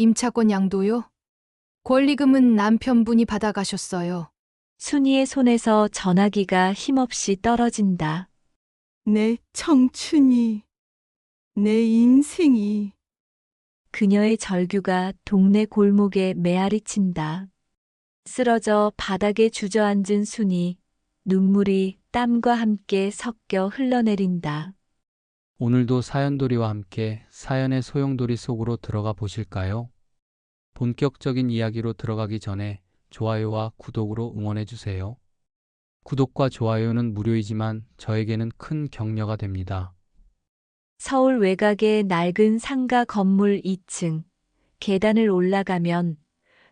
임차권 양도요? 권리금은 남편분이 받아가셨어요. 순이의 손에서 전화기가 힘없이 떨어진다. 내 청춘이, 내 인생이 그녀의 절규가 동네 골목에 메아리친다. 쓰러져 바닥에 주저앉은 순이 눈물이 땀과 함께 섞여 흘러내린다. 오늘도 사연돌이와 함께 사연의 소용돌이 속으로 들어가 보실까요? 본격적인 이야기로 들어가기 전에 좋아요와 구독으로 응원해 주세요. 구독과 좋아요는 무료이지만 저에게는 큰 격려가 됩니다. 서울 외곽의 낡은 상가 건물 2층. 계단을 올라가면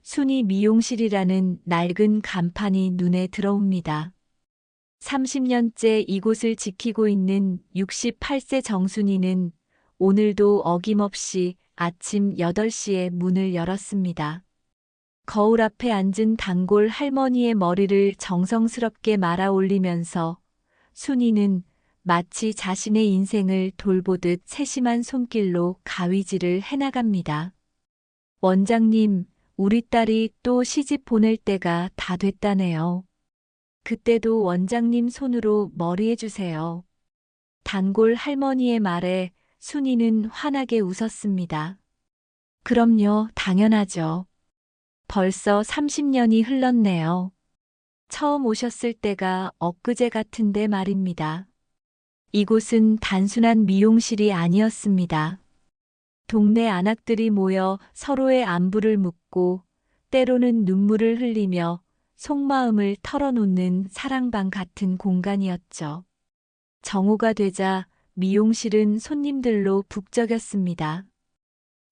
순이 미용실이라는 낡은 간판이 눈에 들어옵니다. 30년째 이곳을 지키고 있는 68세 정순이는 오늘도 어김없이 아침 8시에 문을 열었습니다. 거울 앞에 앉은 단골 할머니의 머리를 정성스럽게 말아 올리면서 순이는 마치 자신의 인생을 돌보듯 세심한 손길로 가위질을 해나갑니다. 원장님, 우리 딸이 또 시집 보낼 때가 다 됐다네요. 그때도 원장님 손으로 머리 해주세요. 단골 할머니의 말에 순이는 환하게 웃었습니다. 그럼요, 당연하죠. 벌써 30년이 흘렀네요. 처음 오셨을 때가 엊그제 같은데 말입니다. 이곳은 단순한 미용실이 아니었습니다. 동네 아낙들이 모여 서로의 안부를 묻고 때로는 눈물을 흘리며 속마음을 털어놓는 사랑방 같은 공간이었죠. 정오가 되자 미용실은 손님들로 북적였습니다.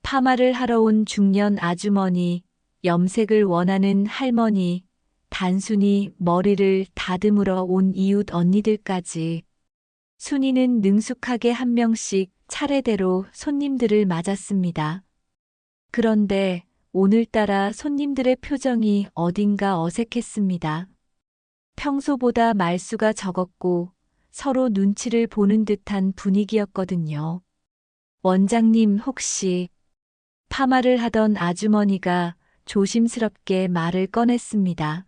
파마를 하러 온 중년 아주머니, 염색을 원하는 할머니, 단순히 머리를 다듬으러 온 이웃 언니들까지. 순이는 능숙하게 한 명씩 차례대로 손님들을 맞았습니다. 그런데 오늘따라 손님들의 표정이 어딘가 어색했습니다. 평소보다 말수가 적었고 서로 눈치를 보는 듯한 분위기였거든요. 원장님 혹시 파마를 하던 아주머니가 조심스럽게 말을 꺼냈습니다.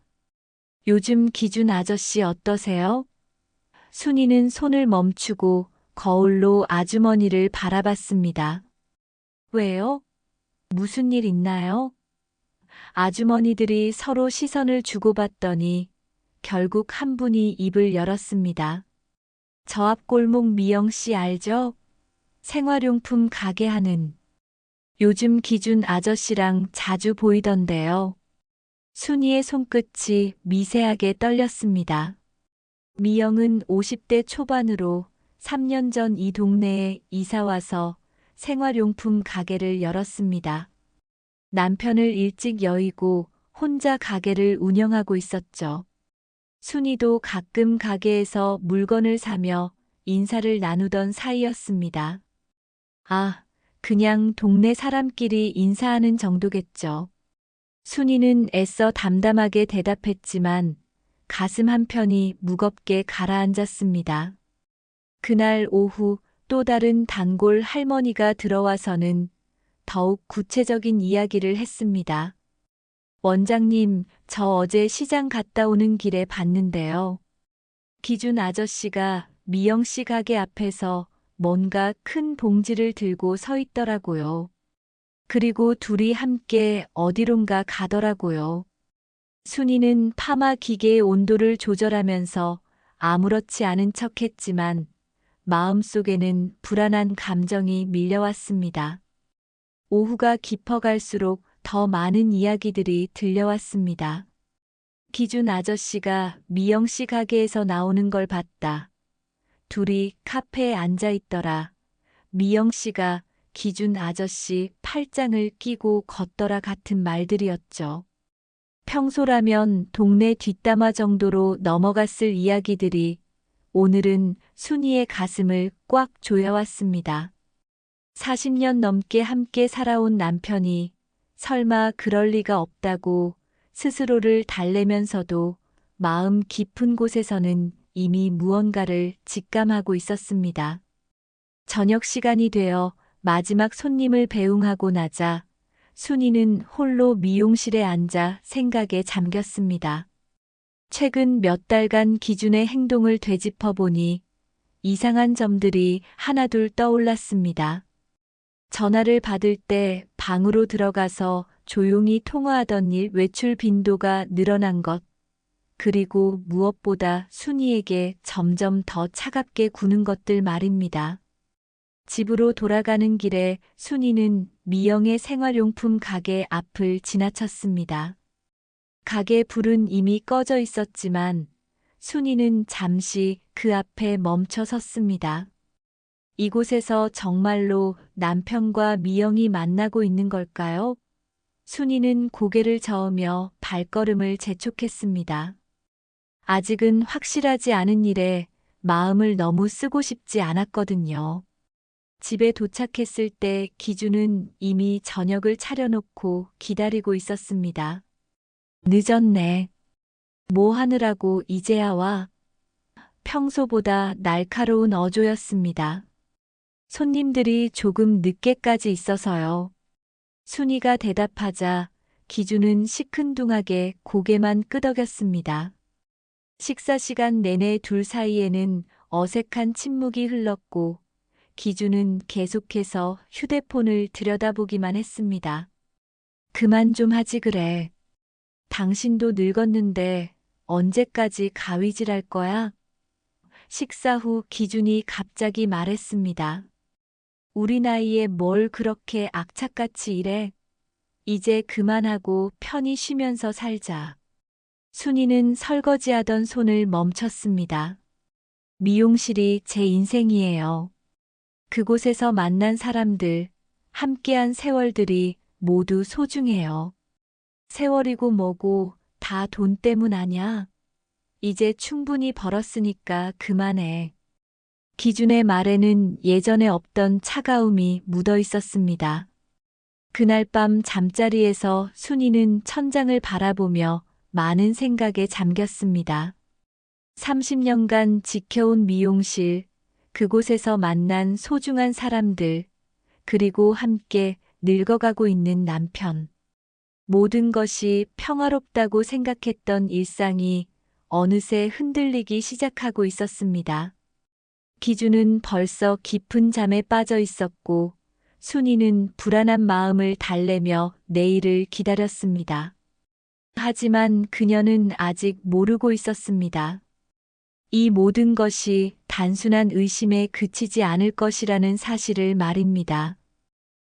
요즘 기준 아저씨 어떠세요? 순이는 손을 멈추고 거울로 아주머니를 바라봤습니다. 왜요? 무슨 일 있나요? 아주머니들이 서로 시선을 주고받더니 결국 한 분이 입을 열었습니다. 저 앞 골목 미영 씨 알죠? 생활용품 가게 하는. 요즘 기준 아저씨랑 자주 보이던데요. 순이의 손끝이 미세하게 떨렸습니다. 미영은 50대 초반으로 3년 전 이 동네에 이사와서 생활용품 가게를 열었습니다. 남편을 일찍 여의고 혼자 가게를 운영하고 있었죠. 순이도 가끔 가게에서 물건을 사며 인사를 나누던 사이였습니다. 아, 그냥 동네 사람끼리 인사하는 정도겠죠. 순이는 애써 담담하게 대답했지만 가슴 한편이 무겁게 가라앉았습니다. 그날 오후 또 다른 단골 할머니가 들어와서는 더욱 구체적인 이야기를 했습니다. 원장님, 저 어제 시장 갔다 오는 길에 봤는데요. 기준 아저씨가 미영 씨 가게 앞에서 뭔가 큰 봉지를 들고 서 있더라고요. 그리고 둘이 함께 어디론가 가더라고요. 순이는 파마 기계의 온도를 조절하면서 아무렇지 않은 척했지만 마음속에는 불안한 감정이 밀려왔습니다. 오후가 깊어갈수록 더 많은 이야기들이 들려왔습니다. 기준 아저씨가 미영 씨 가게에서 나오는 걸 봤다. 둘이 카페에 앉아 있더라. 미영 씨가 기준 아저씨 팔짱을 끼고 걷더라 같은 말들이었죠. 평소라면 동네 뒷담화 정도로 넘어갔을 이야기들이 오늘은 순이의 가슴을 꽉 조여왔습니다. 40년 넘게 함께 살아온 남편이 설마 그럴 리가 없다고 스스로를 달래면서도 마음 깊은 곳에서는 이미 무언가를 직감하고 있었습니다. 저녁 시간이 되어 마지막 손님을 배웅하고 나자 순이는 홀로 미용실에 앉아 생각에 잠겼습니다. 최근 몇 달간 기준의 행동을 되짚어 보니 이상한 점들이 하나둘 떠올랐습니다. 전화를 받을 때 방으로 들어가서 조용히 통화하던 일 외출 빈도가 늘어난 것, 그리고 무엇보다 순이에게 점점 더 차갑게 구는 것들 말입니다. 집으로 돌아가는 길에 순이는 미영의 생활용품 가게 앞을 지나쳤습니다. 가게 불은 이미 꺼져 있었지만 순이는 잠시 그 앞에 멈춰 섰습니다. 이곳에서 정말로 남편과 미영이 만나고 있는 걸까요? 순이는 고개를 저으며 발걸음을 재촉했습니다. 아직은 확실하지 않은 일에 마음을 너무 쓰고 싶지 않았거든요. 집에 도착했을 때 기준은 이미 저녁을 차려놓고 기다리고 있었습니다. 늦었네. 뭐 하느라고 이제야 와? 평소보다 날카로운 어조였습니다. 손님들이 조금 늦게까지 있어서요. 순이가 대답하자 기준은 시큰둥하게 고개만 끄덕였습니다. 식사 시간 내내 둘 사이에는 어색한 침묵이 흘렀고 기준은 계속해서 휴대폰을 들여다보기만 했습니다. 그만 좀 하지 그래. 당신도 늙었는데 언제까지 가위질할 거야? 식사 후 기준이 갑자기 말했습니다. 우리 나이에 뭘 그렇게 악착같이 일해? 이제 그만하고 편히 쉬면서 살자. 순이는 설거지하던 손을 멈췄습니다. 미용실이 제 인생이에요. 그곳에서 만난 사람들, 함께한 세월들이 모두 소중해요. 세월이고 뭐고 다 돈 때문 아냐? 이제 충분히 벌었으니까 그만해. 기준의 말에는 예전에 없던 차가움이 묻어 있었습니다. 그날 밤 잠자리에서 순이는 천장을 바라보며 많은 생각에 잠겼습니다. 30년간 지켜온 미용실, 그곳에서 만난 소중한 사람들, 그리고 함께 늙어가고 있는 남편. 모든 것이 평화롭다고 생각했던 일상이 어느새 흔들리기 시작하고 있었습니다. 기준은 벌써 깊은 잠에 빠져 있었고 순이는 불안한 마음을 달래며 내일을 기다렸습니다. 하지만 그녀는 아직 모르고 있었습니다. 이 모든 것이 단순한 의심에 그치지 않을 것이라는 사실을 말입니다.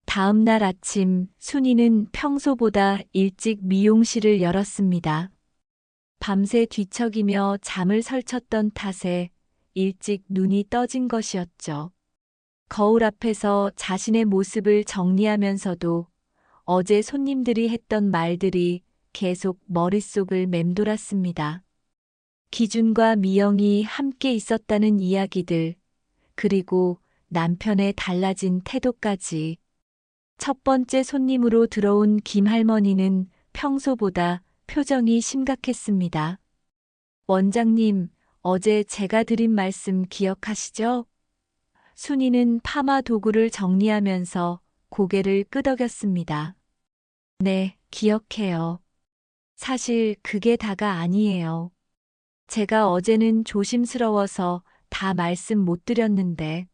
다음 날 아침 순이는 평소보다 일찍 미용실을 열었습니다. 밤새 뒤척이며 잠을 설쳤던 탓에 일찍 눈이 떠진 것이었죠. 거울 앞에서 자신의 모습을 정리하면서도 어제 손님들이 했던 말들이 계속 머릿속을 맴돌았습니다. 기준과 미영이 함께 있었다는 이야기들, 그리고 남편의 달라진 태도까지. 첫 번째 손님으로 들어온 김할머니는 평소보다 표정이 심각했습니다. 원장님, 어제 제가 드린 말씀 기억하시죠? 순이는 파마 도구를 정리하면서 고개를 끄덕였습니다. 네, 기억해요. 사실 그게 다가 아니에요. 제가 어제는 조심스러워서 다 말씀 못 드렸는데.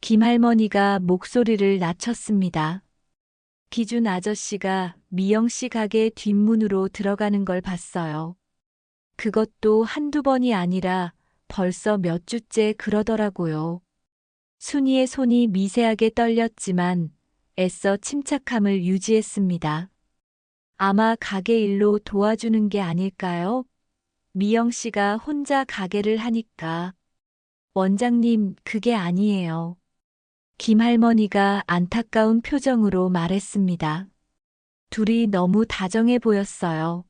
김할머니가 목소리를 낮췄습니다. 기준 아저씨가 미영 씨 가게 뒷문으로 들어가는 걸 봤어요. 그것도 한두 번이 아니라 벌써 몇 주째 그러더라고요. 순이의 손이 미세하게 떨렸지만 애써 침착함을 유지했습니다. 아마 가게 일로 도와주는 게 아닐까요? 미영 씨가 혼자 가게를 하니까. 원장님, 그게 아니에요. 김할머니가 안타까운 표정으로 말했습니다. 둘이 너무 다정해 보였어요.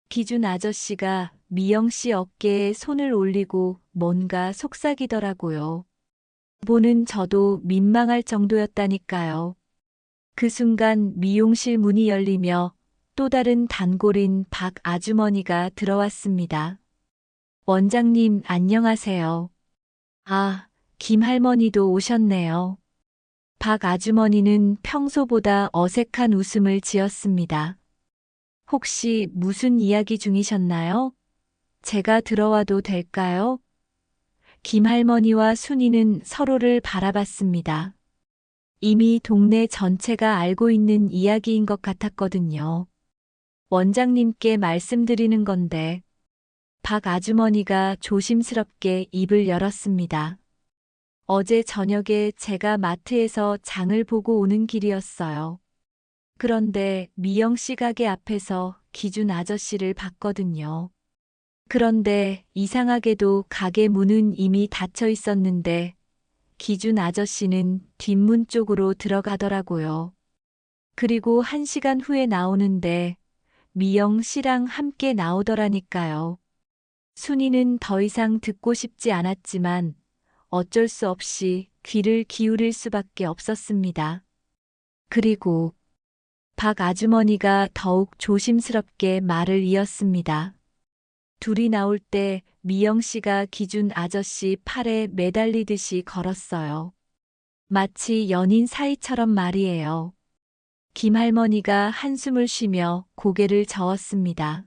기준 아저씨가 미영 씨 어깨에 손을 올리고 뭔가 속삭이더라고요. 보는 저도 민망할 정도였다니까요. 그 순간 미용실 문이 열리며 또 다른 단골인 박 아주머니가 들어왔습니다. 원장님, 안녕하세요. 아, 김 할머니도 오셨네요. 박 아주머니는 평소보다 어색한 웃음을 지었습니다. 혹시 무슨 이야기 중이셨나요? 제가 들어와도 될까요? 김할머니와 순이는 서로를 바라봤습니다. 이미 동네 전체가 알고 있는 이야기인 것 같았거든요. 원장님께 말씀드리는 건데, 박 아주머니가 조심스럽게 입을 열었습니다. 어제 저녁에 제가 마트에서 장을 보고 오는 길이었어요. 그런데 미영 씨 가게 앞에서 기준 아저씨를 봤거든요. 그런데 이상하게도 가게 문은 이미 닫혀 있었는데 기준 아저씨는 뒷문 쪽으로 들어가더라고요. 그리고 1시간 후에 나오는데 미영 씨랑 함께 나오더라니까요. 순이는 더 이상 듣고 싶지 않았지만 어쩔 수 없이 귀를 기울일 수밖에 없었습니다. 그리고 박 아주머니가 더욱 조심스럽게 말을 이었습니다. 둘이 나올 때 미영 씨가 기준 아저씨 팔에 매달리듯이 걸었어요. 마치 연인 사이처럼 말이에요. 김할머니가 한숨을 쉬며 고개를 저었습니다.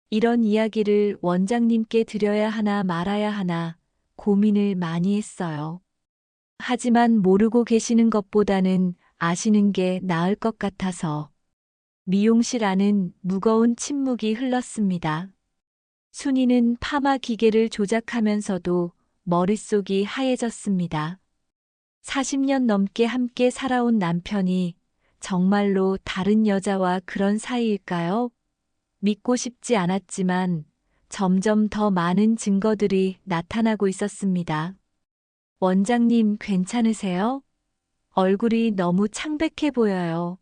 이런 이야기를 원장님께 드려야 하나 말아야 하나 고민을 많이 했어요. 하지만 모르고 계시는 것보다는 아시는 게 나을 것 같아서 미용실 안은 무거운 침묵이 흘렀습니다. 순이는 파마 기계를 조작하면서도 머릿속이 하얘졌습니다. 40년 넘게 함께 살아온 남편이 정말로 다른 여자와 그런 사이일까요? 믿고 싶지 않았지만 점점 더 많은 증거들이 나타나고 있었습니다. 원장님 괜찮으세요? 얼굴이 너무 창백해 보여요.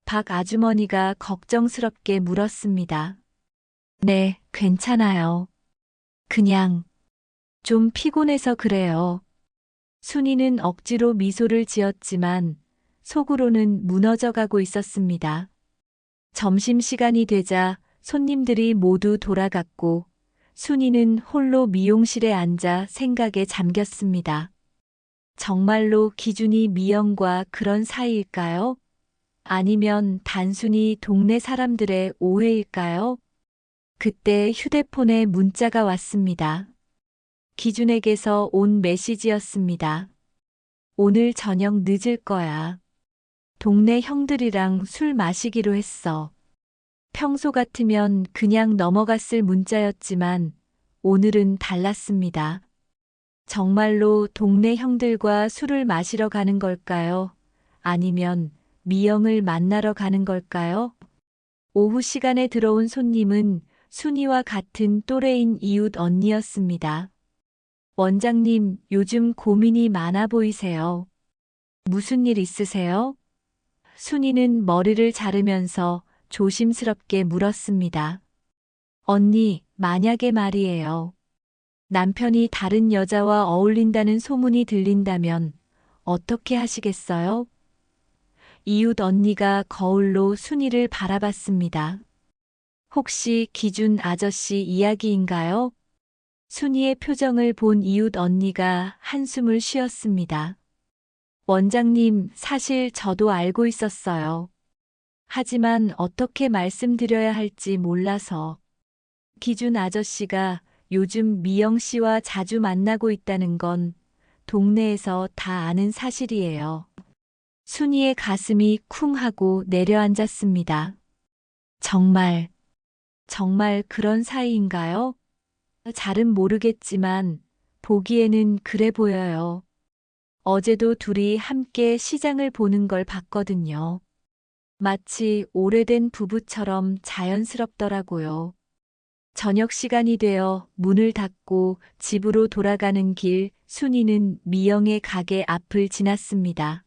박 아주머니가 걱정스럽게 물었습니다. 네, 괜찮아요. 그냥 좀 피곤해서 그래요. 순이는 억지로 미소를 지었지만 속으로는 무너져가고 있었습니다. 점심시간이 되자 손님들이 모두 돌아갔고 순이는 홀로 미용실에 앉아 생각에 잠겼습니다. 정말로 기준이 미영과 그런 사이일까요? 아니면 단순히 동네 사람들의 오해일까요? 그때 휴대폰에 문자가 왔습니다. 기준에게서 온 메시지였습니다. 오늘 저녁 늦을 거야. 동네 형들이랑 술 마시기로 했어. 평소 같으면 그냥 넘어갔을 문자였지만 오늘은 달랐습니다. 정말로 동네 형들과 술을 마시러 가는 걸까요? 아니면 미영을 만나러 가는 걸까요? 오후 시간에 들어온 손님은 순이와 같은 또래인 이웃 언니였습니다. 원장님, 요즘 고민이 많아 보이세요. 무슨 일 있으세요? 순이는 머리를 자르면서 조심스럽게 물었습니다. 언니, 만약에 말이에요. 남편이 다른 여자와 어울린다는 소문이 들린다면 어떻게 하시겠어요? 이웃 언니가 거울로 순이를 바라봤습니다. 혹시 기준 아저씨 이야기인가요? 순이의 표정을 본 이웃 언니가 한숨을 쉬었습니다. 원장님, 사실 저도 알고 있었어요. 하지만 어떻게 말씀드려야 할지 몰라서. 기준 아저씨가 요즘 미영 씨와 자주 만나고 있다는 건 동네에서 다 아는 사실이에요. 순이의 가슴이 쿵 하고 내려앉았습니다. 정말 그런 사이인가요? 잘은 모르겠지만 보기에는 그래 보여요. 어제도 둘이 함께 시장을 보는 걸 봤거든요. 마치 오래된 부부처럼 자연스럽더라고요. 저녁 시간이 되어 문을 닫고 집으로 돌아가는 길, 순이는 미영의 가게 앞을 지났습니다.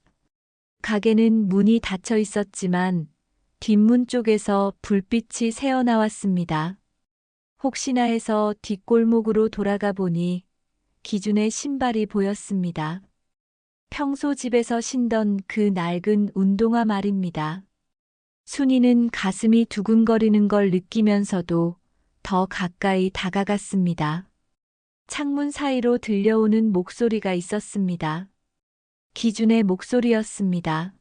가게는 문이 닫혀 있었지만 뒷문 쪽에서 불빛이 새어나왔습니다. 혹시나 해서 뒷골목으로 돌아가 보니 기준의 신발이 보였습니다. 평소 집에서 신던 그 낡은 운동화 말입니다. 순이는 가슴이 두근거리는 걸 느끼면서도 더 가까이 다가갔습니다. 창문 사이로 들려오는 목소리가 있었습니다. 기준의 목소리였습니다.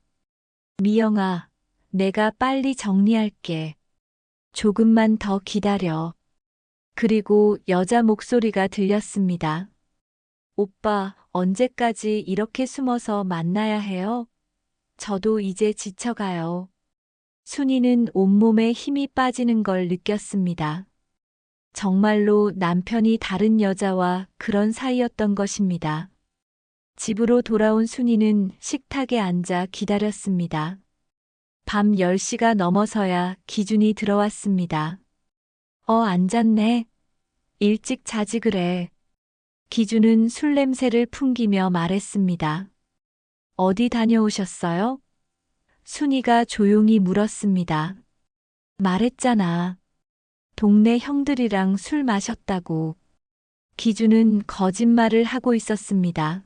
미영아, 내가 빨리 정리할게. 조금만 더 기다려. 그리고 여자 목소리가 들렸습니다. 오빠, 언제까지 이렇게 숨어서 만나야 해요? 저도 이제 지쳐가요. 순이는 온몸에 힘이 빠지는 걸 느꼈습니다. 정말로 남편이 다른 여자와 그런 사이였던 것입니다. 집으로 돌아온 순이는 식탁에 앉아 기다렸습니다. 밤 10시가 넘어서야 기준이 들어왔습니다. 안 잤네. 일찍 자지 그래. 기준은 술 냄새를 풍기며 말했습니다. 어디 다녀오셨어요? 순이가 조용히 물었습니다. 말했잖아. 동네 형들이랑 술 마셨다고. 기준은 거짓말을 하고 있었습니다.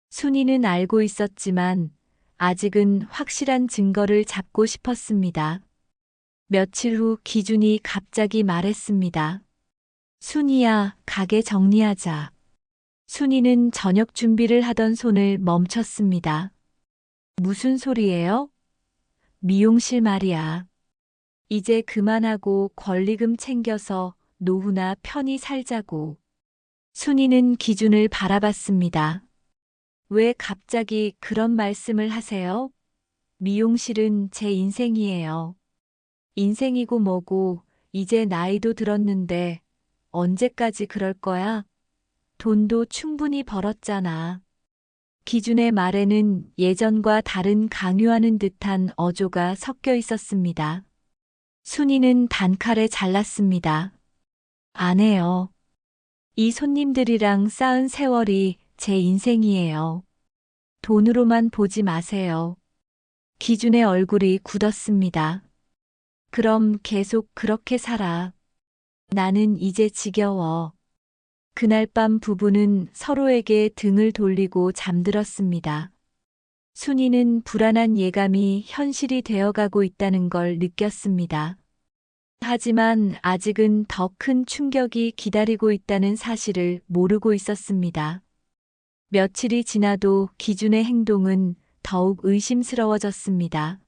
순이는 알고 있었지만 아직은 확실한 증거를 잡고 싶었습니다. 며칠 후 기준이 갑자기 말했습니다. 순이야, 가게 정리하자. 순이는 저녁 준비를 하던 손을 멈췄습니다. 무슨 소리예요? 미용실 말이야. 이제 그만하고 권리금 챙겨서 노후나 편히 살자고. 순이는 기준을 바라봤습니다. 왜 갑자기 그런 말씀을 하세요? 미용실은 제 인생이에요. 인생이고 뭐고, 이제 나이도 들었는데, 언제까지 그럴 거야? 돈도 충분히 벌었잖아. 기준의 말에는 예전과 다른 강요하는 듯한 어조가 섞여 있었습니다. 순이는 단칼에 잘랐습니다. 안 해요. 이 손님들이랑 쌓은 세월이 제 인생이에요. 돈으로만 보지 마세요. 기준의 얼굴이 굳었습니다. 그럼 계속 그렇게 살아. 나는 이제 지겨워. 그날 밤 부부는 서로에게 등을 돌리고 잠들었습니다. 순이는 불안한 예감이 현실이 되어가고 있다는 걸 느꼈습니다. 하지만 아직은 더 큰 충격이 기다리고 있다는 사실을 모르고 있었습니다. 며칠이 지나도 기준의 행동은 더욱 의심스러워졌습니다.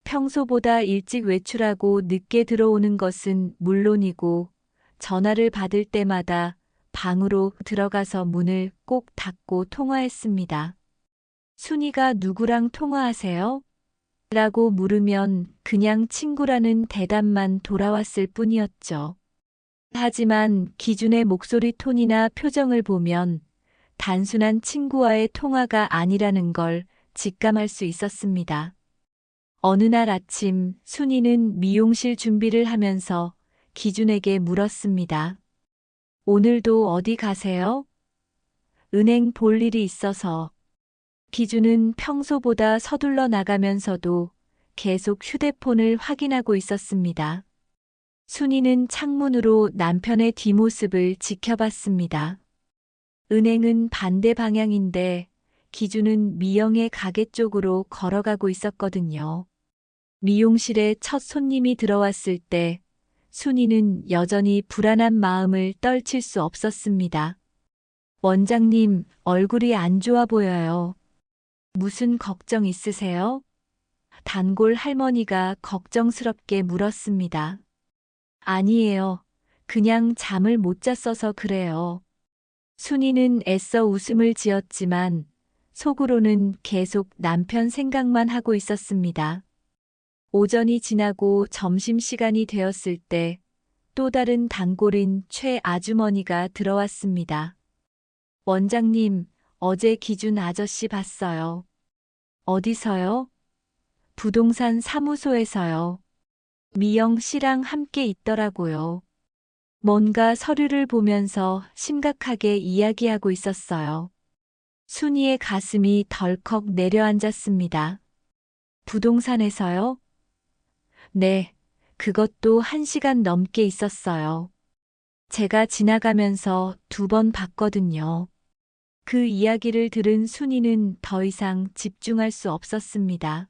평소보다 일찍 외출하고 늦게 들어오는 것은 물론이고 전화를 받을 때마다 방으로 들어가서 문을 꼭 닫고 통화했습니다. 순이가 누구랑 통화하세요? 라고 물으면 그냥 친구라는 대답만 돌아왔을 뿐이었죠. 하지만 기준의 목소리 톤이나 표정을 보면 단순한 친구와의 통화가 아니라는 걸 직감할 수 있었습니다. 어느 날 아침 순이는 미용실 준비를 하면서 기준에게 물었습니다. 오늘도 어디 가세요? 은행 볼 일이 있어서. 기준은 평소보다 서둘러 나가면서도 계속 휴대폰을 확인하고 있었습니다. 순이는 창문으로 남편의 뒷모습을 지켜봤습니다. 은행은 반대 방향인데 기준은 미영의 가게 쪽으로 걸어가고 있었거든요. 미용실에 첫 손님이 들어왔을 때 순이는 여전히 불안한 마음을 떨칠 수 없었습니다. 원장님, 얼굴이 안 좋아 보여요. 무슨 걱정 있으세요? 단골 할머니가 걱정스럽게 물었습니다. 아니에요. 그냥 잠을 못 잤어서 그래요. 순이는 애써 웃음을 지었지만 속으로는 계속 남편 생각만 하고 있었습니다. 오전이 지나고 점심시간이 되었을 때 또 다른 단골인 최 아주머니가 들어왔습니다. 원장님, 어제 기준 아저씨 봤어요. 어디서요? 부동산 사무소에서요. 미영 씨랑 함께 있더라고요. 뭔가 서류를 보면서 심각하게 이야기하고 있었어요. 순이의 가슴이 덜컥 내려앉았습니다. 부동산에서요? 네, 그것도 1시간 넘게 있었어요. 제가 지나가면서 2번 봤거든요. 그 이야기를 들은 순이는 더 이상 집중할 수 없었습니다.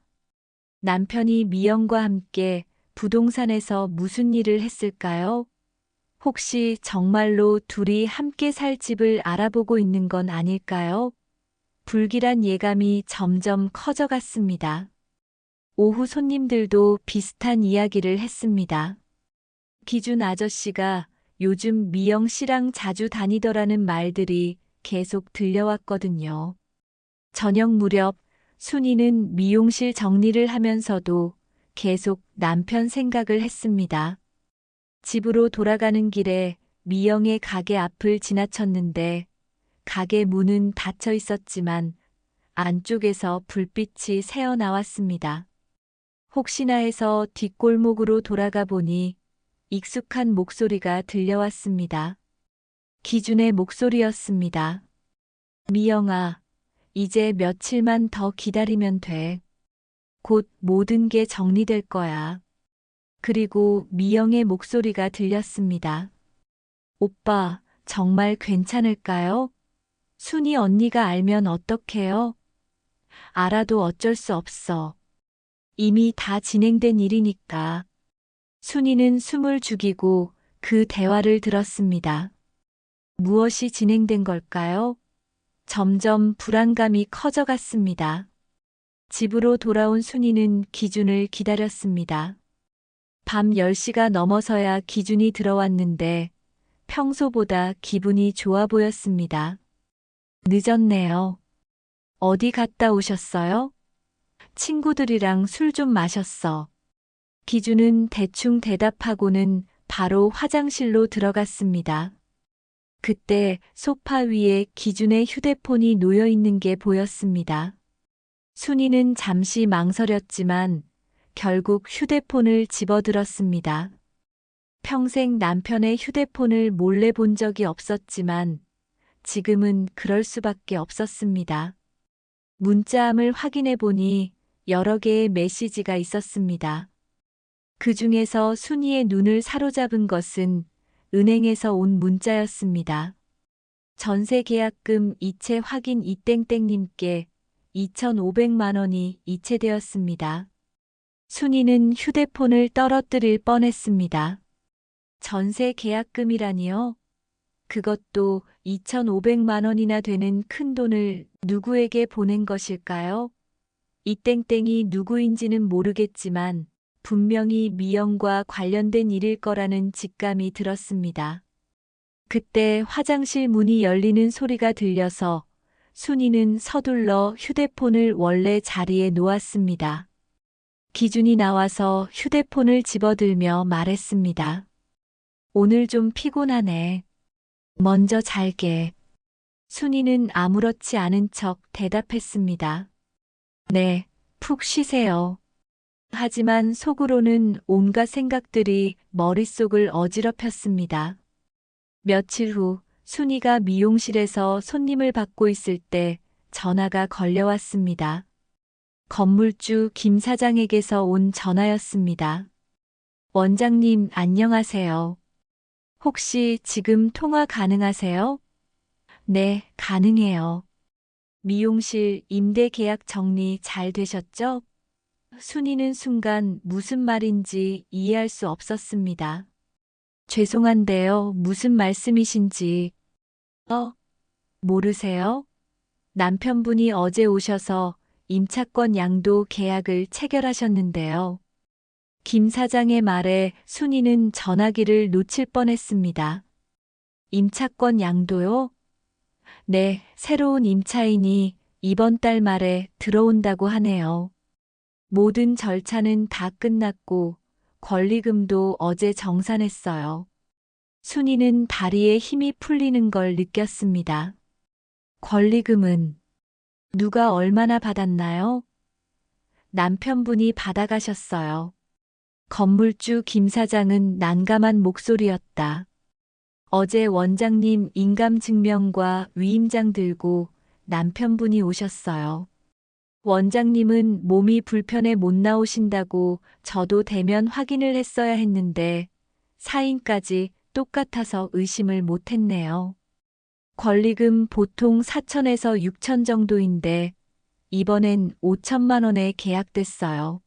남편이 미영과 함께 부동산에서 무슨 일을 했을까요? 혹시 정말로 둘이 함께 살 집을 알아보고 있는 건 아닐까요? 불길한 예감이 점점 커져갔습니다. 오후 손님들도 비슷한 이야기를 했습니다. 기준 아저씨가 요즘 미영 씨랑 자주 다니더라는 말들이 계속 들려왔거든요. 저녁 무렵 순이는 미용실 정리를 하면서도 계속 남편 생각을 했습니다. 집으로 돌아가는 길에 미영의 가게 앞을 지나쳤는데 가게 문은 닫혀 있었지만 안쪽에서 불빛이 새어 나왔습니다. 혹시나 해서 뒷골목으로 돌아가 보니 익숙한 목소리가 들려왔습니다. 기준의 목소리였습니다. 미영아, 이제 며칠만 더 기다리면 돼. 곧 모든 게 정리될 거야. 그리고 미영의 목소리가 들렸습니다. 오빠, 정말 괜찮을까요? 순이 언니가 알면 어떡해요? 알아도 어쩔 수 없어. 이미 다 진행된 일이니까. 순이는 숨을 죽이고 그 대화를 들었습니다. 무엇이 진행된 걸까요? 점점 불안감이 커져갔습니다. 집으로 돌아온 순이는 기준을 기다렸습니다. 밤 10시가 넘어서야 기준이 들어왔는데 평소보다 기분이 좋아 보였습니다. 늦었네요. 어디 갔다 오셨어요? 친구들이랑 술 좀 마셨어. 기준은 대충 대답하고는 바로 화장실로 들어갔습니다. 그때 소파 위에 기준의 휴대폰이 놓여 있는 게 보였습니다. 순이는 잠시 망설였지만 결국 휴대폰을 집어들었습니다. 평생 남편의 휴대폰을 몰래 본 적이 없었지만 지금은 그럴 수밖에 없었습니다. 문자함을 확인해 보니 여러 개의 메시지가 있었습니다. 그 중에서 순이의 눈을 사로잡은 것은 은행에서 온 문자였습니다. 전세 계약금 이체 확인 이땡땡님께 2,500만 원이 이체되었습니다. 순이는 휴대폰을 떨어뜨릴 뻔했습니다. 전세 계약금이라니요? 그것도 2,500만 원이나 되는 큰 돈을 누구에게 보낸 것일까요? 이땡땡이 누구인지는 모르겠지만 분명히 미영과 관련된 일일 거라는 직감이 들었습니다. 그때 화장실 문이 열리는 소리가 들려서 순이는 서둘러 휴대폰을 원래 자리에 놓았습니다. 기준이 나와서 휴대폰을 집어들며 말했습니다. 오늘 좀 피곤하네. 먼저 잘게. 순이는 아무렇지 않은 척 대답했습니다. 네, 푹 쉬세요. 하지만 속으로는 온갖 생각들이 머릿속을 어지럽혔습니다. 며칠 후 순이가 미용실에서 손님을 받고 있을 때 전화가 걸려왔습니다. 건물주 김 사장에게서 온 전화였습니다. 원장님, 안녕하세요. 혹시 지금 통화 가능하세요? 네, 가능해요. 미용실 임대 계약 정리 잘 되셨죠? 순이는 순간 무슨 말인지 이해할 수 없었습니다. 죄송한데요, 무슨 말씀이신지. 모르세요? 남편분이 어제 오셔서 임차권 양도 계약을 체결하셨는데요. 김 사장의 말에 순이는 전화기를 놓칠 뻔했습니다. 임차권 양도요? 네, 새로운 임차인이 이번 달 말에 들어온다고 하네요. 모든 절차는 다 끝났고 권리금도 어제 정산했어요. 순이는 다리에 힘이 풀리는 걸 느꼈습니다. 권리금은 누가 얼마나 받았나요? 남편분이 받아가셨어요. 건물주 김 사장은 난감한 목소리였다. 어제 원장님 인감증명과 위임장 들고 남편분이 오셨어요. 원장님은 몸이 불편해 못 나오신다고 저도 대면 확인을 했어야 했는데 사인까지 똑같아서 의심을 못 했네요. 권리금 보통 4천에서 6천 정도인데 이번엔 5천만 원에 계약됐어요.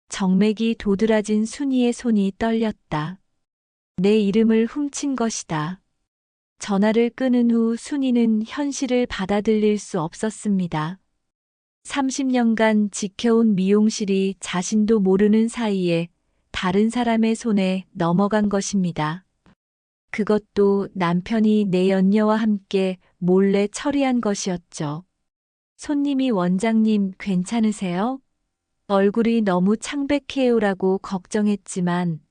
정맥이 도드라진 순이의 손이 떨렸다. 내 이름을 훔친 것이다. 전화를 끊은 후 순이는 현실을 받아들일 수 없었습니다. 30년간 지켜온 미용실이 자신도 모르는 사이에 다른 사람의 손에 넘어간 것입니다. 그것도 남편이 내연녀와 함께 몰래 처리한 것이었죠. 손님이 원장님 괜찮으세요? 얼굴이 너무 창백해요라고 걱정했지만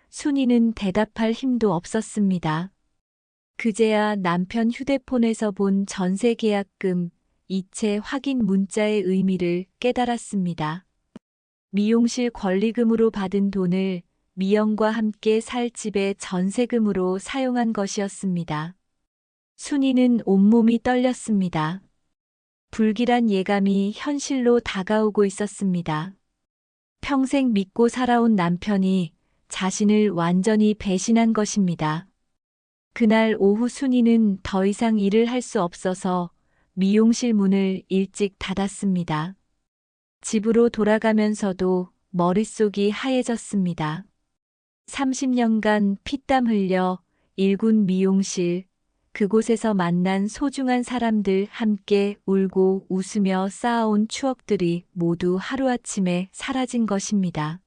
순이는 대답할 힘도 없었습니다. 그제야 남편 휴대폰에서 본 전세 계약금, 이체 확인 문자의 의미를 깨달았습니다. 미용실 권리금으로 받은 돈을 미영과 함께 살 집의 전세금으로 사용한 것이었습니다. 순이는 온몸이 떨렸습니다. 불길한 예감이 현실로 다가오고 있었습니다. 평생 믿고 살아온 남편이 자신을 완전히 배신한 것입니다. 그날 오후 순이는 더 이상 일을 할 수 없어서 미용실 문을 일찍 닫았습니다. 집으로 돌아가면서도 머릿속이 하얘졌습니다. 30년간 피땀 흘려 일군 미용실, 그곳에서 만난 소중한 사람들 함께 울고 웃으며 쌓아온 추억들이 모두 하루아침에 사라진 것입니다.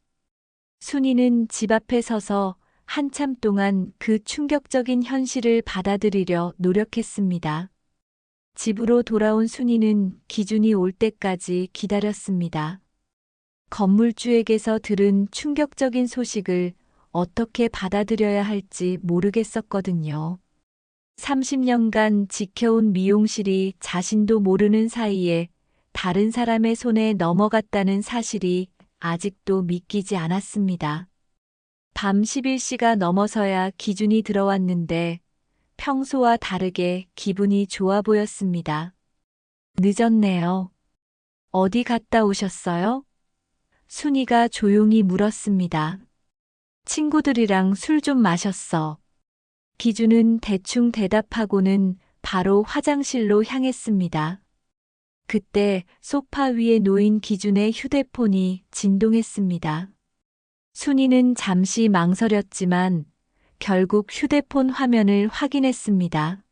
순이는 집 앞에 서서 한참 동안 그 충격적인 현실을 받아들이려 노력했습니다. 집으로 돌아온 순이는 기준이 올 때까지 기다렸습니다. 건물주에게서 들은 충격적인 소식을 어떻게 받아들여야 할지 모르겠었거든요. 30년간 지켜온 미용실이 자신도 모르는 사이에 다른 사람의 손에 넘어갔다는 사실이 아직도 믿기지 않았습니다. 밤 11시가 넘어서야 기준이 들어왔는데 평소와 다르게 기분이 좋아 보였습니다. 늦었네요. 어디 갔다 오셨어요? 순이가 조용히 물었습니다. 친구들이랑 술 좀 마셨어. 기준은 대충 대답하고는 바로 화장실로 향했습니다. 그때 소파 위에 놓인 기준의 휴대폰이 진동했습니다. 순이는 잠시 망설였지만 결국 휴대폰 화면을 확인했습니다.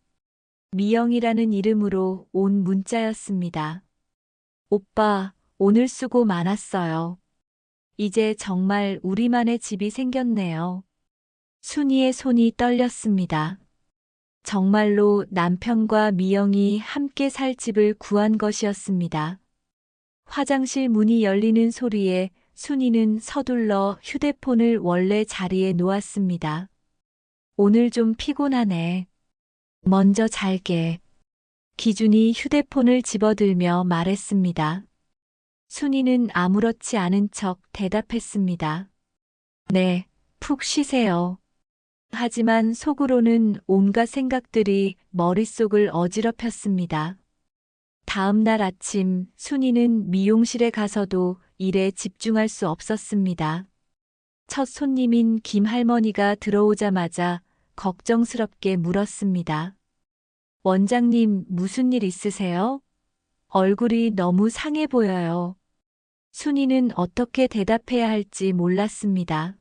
미영이라는 이름으로 온 문자였습니다. 오빠, 오늘 수고 많았어요. 이제 정말 우리만의 집이 생겼네요. 순이의 손이 떨렸습니다. 정말로 남편과 미영이 함께 살 집을 구한 것이었습니다. 화장실 문이 열리는 소리에 순이는 서둘러 휴대폰을 원래 자리에 놓았습니다. 오늘 좀 피곤하네. 먼저 잘게. 기준이 휴대폰을 집어들며 말했습니다. 순이는 아무렇지 않은 척 대답했습니다. 네, 푹 쉬세요. 하지만 속으로는 온갖 생각들이 머릿속을 어지럽혔습니다. 다음 날 아침 순이는 미용실에 가서도 일에 집중할 수 없었습니다. 첫 손님인 김 할머니가 들어오자마자 걱정스럽게 물었습니다. 원장님, 무슨 일 있으세요? 얼굴이 너무 상해 보여요. 순이는 어떻게 대답해야 할지 몰랐습니다.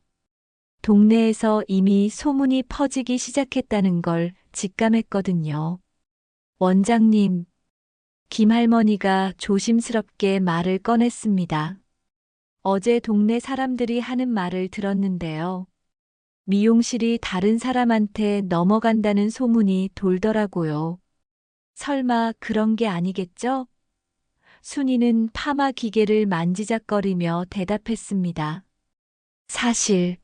동네에서 이미 소문이 퍼지기 시작했다는 걸 직감했거든요. 원장님, 김 할머니가 조심스럽게 말을 꺼냈습니다. 어제 동네 사람들이 하는 말을 들었는데요. 미용실이 다른 사람한테 넘어간다는 소문이 돌더라고요. 설마 그런 게 아니겠죠? 순이는 파마 기계를 만지작거리며 대답했습니다. 사실,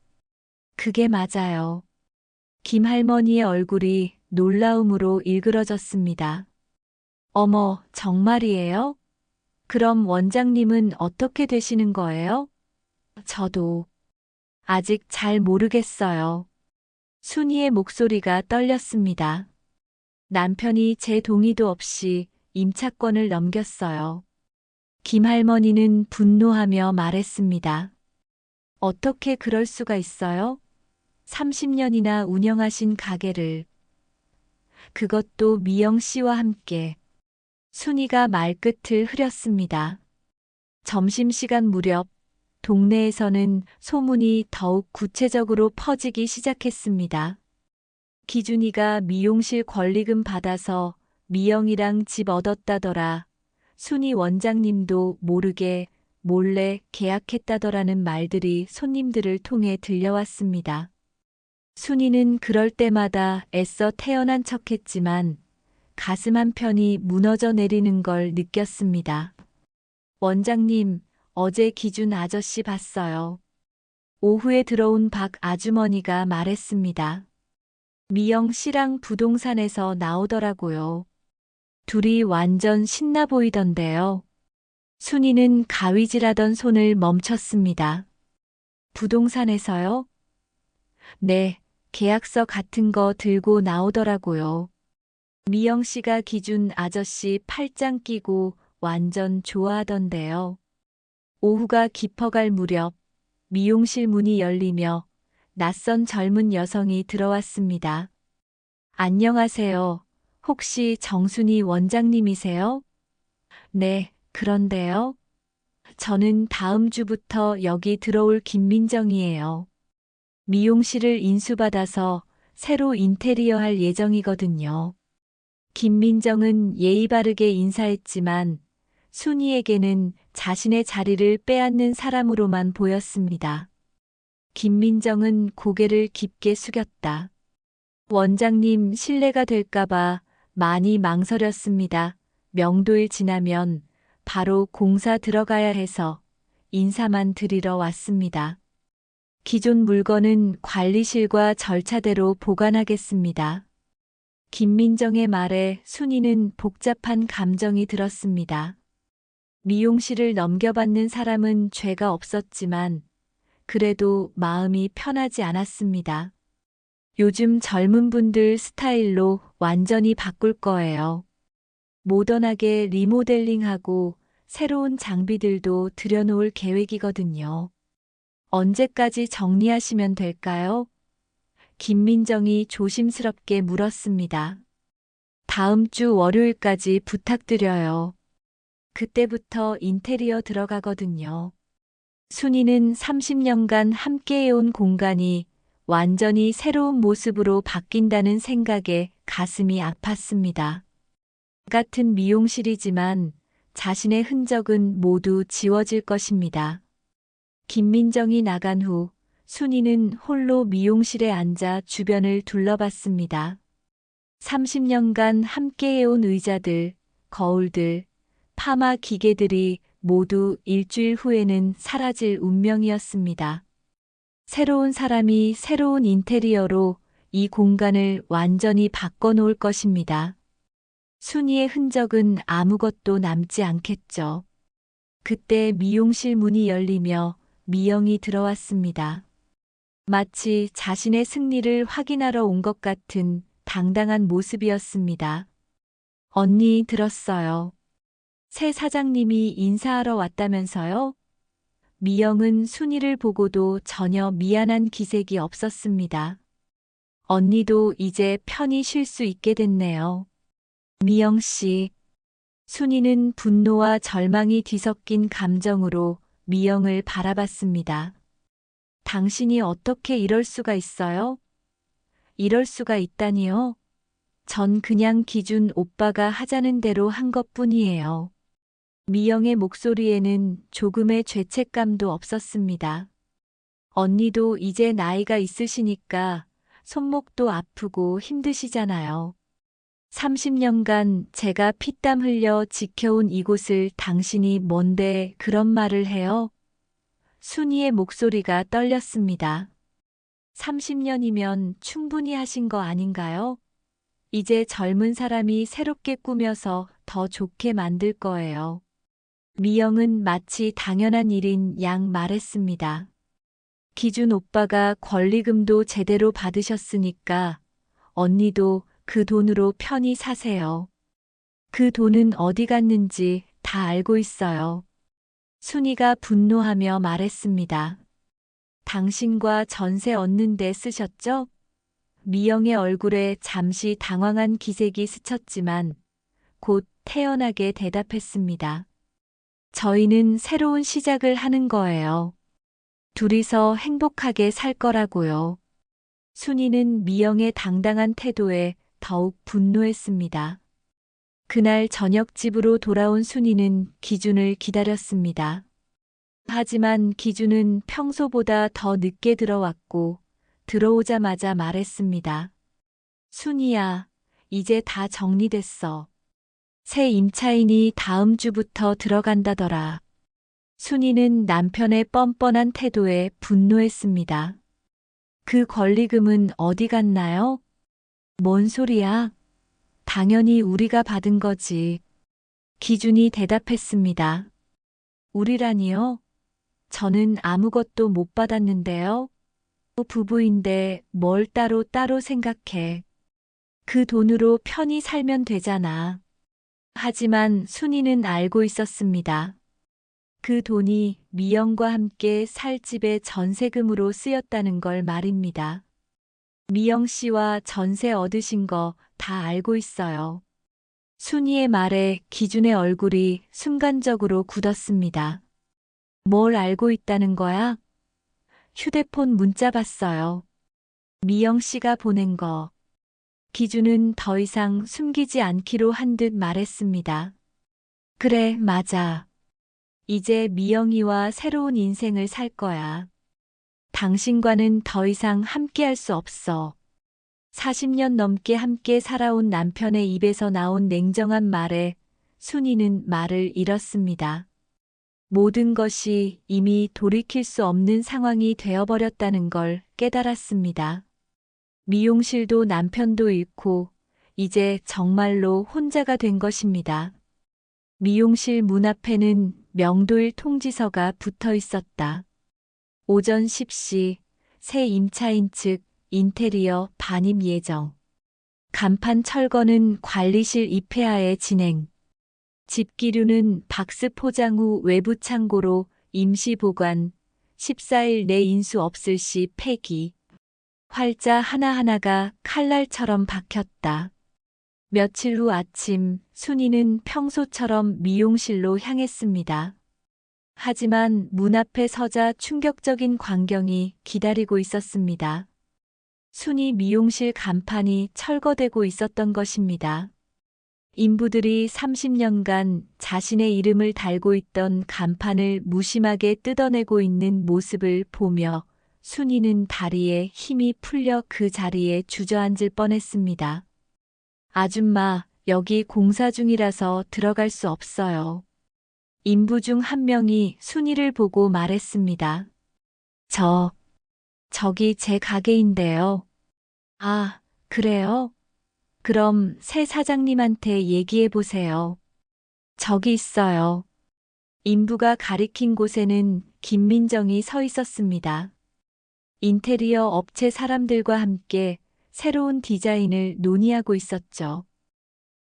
그게 맞아요. 김 할머니의 얼굴이 놀라움으로 일그러졌습니다. 어머, 정말이에요? 그럼 원장님은 어떻게 되시는 거예요? 저도 아직 잘 모르겠어요. 순이의 목소리가 떨렸습니다. 남편이 제 동의도 없이 임차권을 넘겼어요. 김 할머니는 분노하며 말했습니다. 어떻게 그럴 수가 있어요? 30년이나 운영하신 가게를. 그것도 미영 씨와 함께. 순이가 말끝을 흐렸습니다. 점심시간 무렵 동네에서는 소문이 더욱 구체적으로 퍼지기 시작했습니다. 기준이가 미용실 권리금 받아서 미영이랑 집 얻었다더라. 순이 원장님도 모르게 몰래 계약했다더라는 말들이 손님들을 통해 들려왔습니다. 순이는 그럴 때마다 애써 태어난 척했지만 가슴 한편이 무너져 내리는 걸 느꼈습니다. 원장님, 어제 기준 아저씨 봤어요. 오후에 들어온 박 아주머니가 말했습니다. 미영 씨랑 부동산에서 나오더라고요. 둘이 완전 신나 보이던데요. 순이는 가위질하던 손을 멈췄습니다. 부동산에서요? 네, 계약서 같은 거 들고 나오더라고요. 미영 씨가 기준 아저씨 팔짱 끼고 완전 좋아하던데요. 오후가 깊어갈 무렵 미용실 문이 열리며 낯선 젊은 여성이 들어왔습니다. 안녕하세요. 혹시 정순이 원장님이세요? 네, 그런데요. 저는 다음 주부터 여기 들어올 김민정이에요. 미용실을 인수받아서 새로 인테리어 할 예정이거든요. 김민정은 예의 바르게 인사했지만 순이에게는 자신의 자리를 빼앗는 사람으로만 보였습니다. 김민정은 고개를 깊게 숙였다. 원장님 실례가 될까봐 많이 망설였습니다. 명도일 지나면 바로 공사 들어가야 해서 인사만 드리러 왔습니다. 기존 물건은 관리실과 절차대로 보관하겠습니다. 김민정의 말에 순이는 복잡한 감정이 들었습니다. 미용실을 넘겨받는 사람은 죄가 없었지만 그래도 마음이 편하지 않았습니다. 요즘 젊은 분들 스타일로 완전히 바꿀 거예요. 모던하게 리모델링하고 새로운 장비들도 들여놓을 계획이거든요. 언제까지 정리하시면 될까요? 김민정이 조심스럽게 물었습니다. 다음 주 월요일까지 부탁드려요. 그때부터 인테리어 들어가거든요. 순이는 30년간 함께해온 공간이 완전히 새로운 모습으로 바뀐다는 생각에 가슴이 아팠습니다. 같은 미용실이지만 자신의 흔적은 모두 지워질 것입니다. 김민정이 나간 후 순이는 홀로 미용실에 앉아 주변을 둘러봤습니다. 30년간 함께해온 의자들, 거울들, 파마 기계들이 모두 일주일 후에는 사라질 운명이었습니다. 새로운 사람이 새로운 인테리어로 이 공간을 완전히 바꿔놓을 것입니다. 순이의 흔적은 아무것도 남지 않겠죠. 그때 미용실 문이 열리며 미영이 들어왔습니다. 마치 자신의 승리를 확인하러 온 것 같은 당당한 모습이었습니다. 언니 들었어요. 새 사장님이 인사하러 왔다면서요? 미영은 순이를 보고도 전혀 미안한 기색이 없었습니다. 언니도 이제 편히 쉴 수 있게 됐네요. 미영 씨. 순이는 분노와 절망이 뒤섞인 감정으로 미영을 바라봤습니다. 당신이 어떻게 이럴 수가 있어요? 이럴 수가 있다니요? 전 그냥 기준 오빠가 하자는 대로 한 것뿐이에요. 미영의 목소리에는 조금의 죄책감도 없었습니다. 언니도 이제 나이가 있으시니까 손목도 아프고 힘드시잖아요. 30년간 제가 피땀 흘려 지켜온 이곳을 당신이 뭔데 그런 말을 해요? 순이의 목소리가 떨렸습니다. 30년이면 충분히 하신 거 아닌가요? 이제 젊은 사람이 새롭게 꾸며서 더 좋게 만들 거예요. 미영은 마치 당연한 일인 양 말했습니다. 기준 오빠가 권리금도 제대로 받으셨으니까 언니도 그 돈으로 편히 사세요. 그 돈은 어디 갔는지 다 알고 있어요. 순이가 분노하며 말했습니다. 당신과 전세 얻는데 쓰셨죠? 미영의 얼굴에 잠시 당황한 기색이 스쳤지만 곧 태연하게 대답했습니다. 저희는 새로운 시작을 하는 거예요. 둘이서 행복하게 살 거라고요. 순이는 미영의 당당한 태도에 더욱 분노했습니다. 그날 저녁 집으로 돌아온 순이는 기준을 기다렸습니다. 하지만 기준은 평소보다 더 늦게 들어왔고 들어오자마자 말했습니다. 순이야, 이제 다 정리됐어. 새 임차인이 다음 주부터 들어간다더라. 순이는 남편의 뻔뻔한 태도에 분노했습니다. 그 권리금은 어디 갔나요? 뭔 소리야? 당연히 우리가 받은 거지. 기준이 대답했습니다. 우리라니요? 저는 아무것도 못 받았는데요. 부부인데 뭘 따로 생각해. 그 돈으로 편히 살면 되잖아. 하지만 순이는 알고 있었습니다. 그 돈이 미영과 함께 살 집의 전세금으로 쓰였다는 걸 말입니다. 미영 씨와 전세 얻으신 거 다 알고 있어요. 순이의 말에 기준의 얼굴이 순간적으로 굳었습니다. 뭘 알고 있다는 거야? 휴대폰 문자 봤어요. 미영 씨가 보낸 거. 기준은 더 이상 숨기지 않기로 한 듯 말했습니다. 그래, 맞아. 이제 미영이와 새로운 인생을 살 거야. 당신과는 더 이상 함께할 수 없어. 40년 넘게 함께 살아온 남편의 입에서 나온 냉정한 말에 순이는 말을 잃었습니다. 모든 것이 이미 돌이킬 수 없는 상황이 되어버렸다는 걸 깨달았습니다. 미용실도 남편도 잃고 이제 정말로 혼자가 된 것입니다. 미용실 문 앞에는 명도일 통지서가 붙어 있었다. 오전 10시 새 임차인 측 인테리어 반입 예정. 간판 철거는 관리실 입회하에 진행. 집기류는 박스 포장 후 외부 창고로 임시 보관. 14일 내 인수 없을 시 폐기. 활자 하나하나가 칼날처럼 박혔다. 며칠 후 아침 순이는 평소처럼 미용실로 향했습니다. 하지만 문 앞에 서자 충격적인 광경이 기다리고 있었습니다. 순이 미용실 간판이 철거되고 있었던 것입니다. 인부들이 30년간 자신의 이름을 달고 있던 간판을 무심하게 뜯어내고 있는 모습을 보며 순이는 다리에 힘이 풀려 그 자리에 주저앉을 뻔했습니다. 아줌마, 여기 공사 중이라서 들어갈 수 없어요. 인부 중 한 명이 순이를 보고 말했습니다. 저기 제 가게인데요. 아, 그래요? 그럼 새 사장님한테 얘기해 보세요. 저기 있어요. 인부가 가리킨 곳에는 김민정이 서 있었습니다. 인테리어 업체 사람들과 함께 새로운 디자인을 논의하고 있었죠.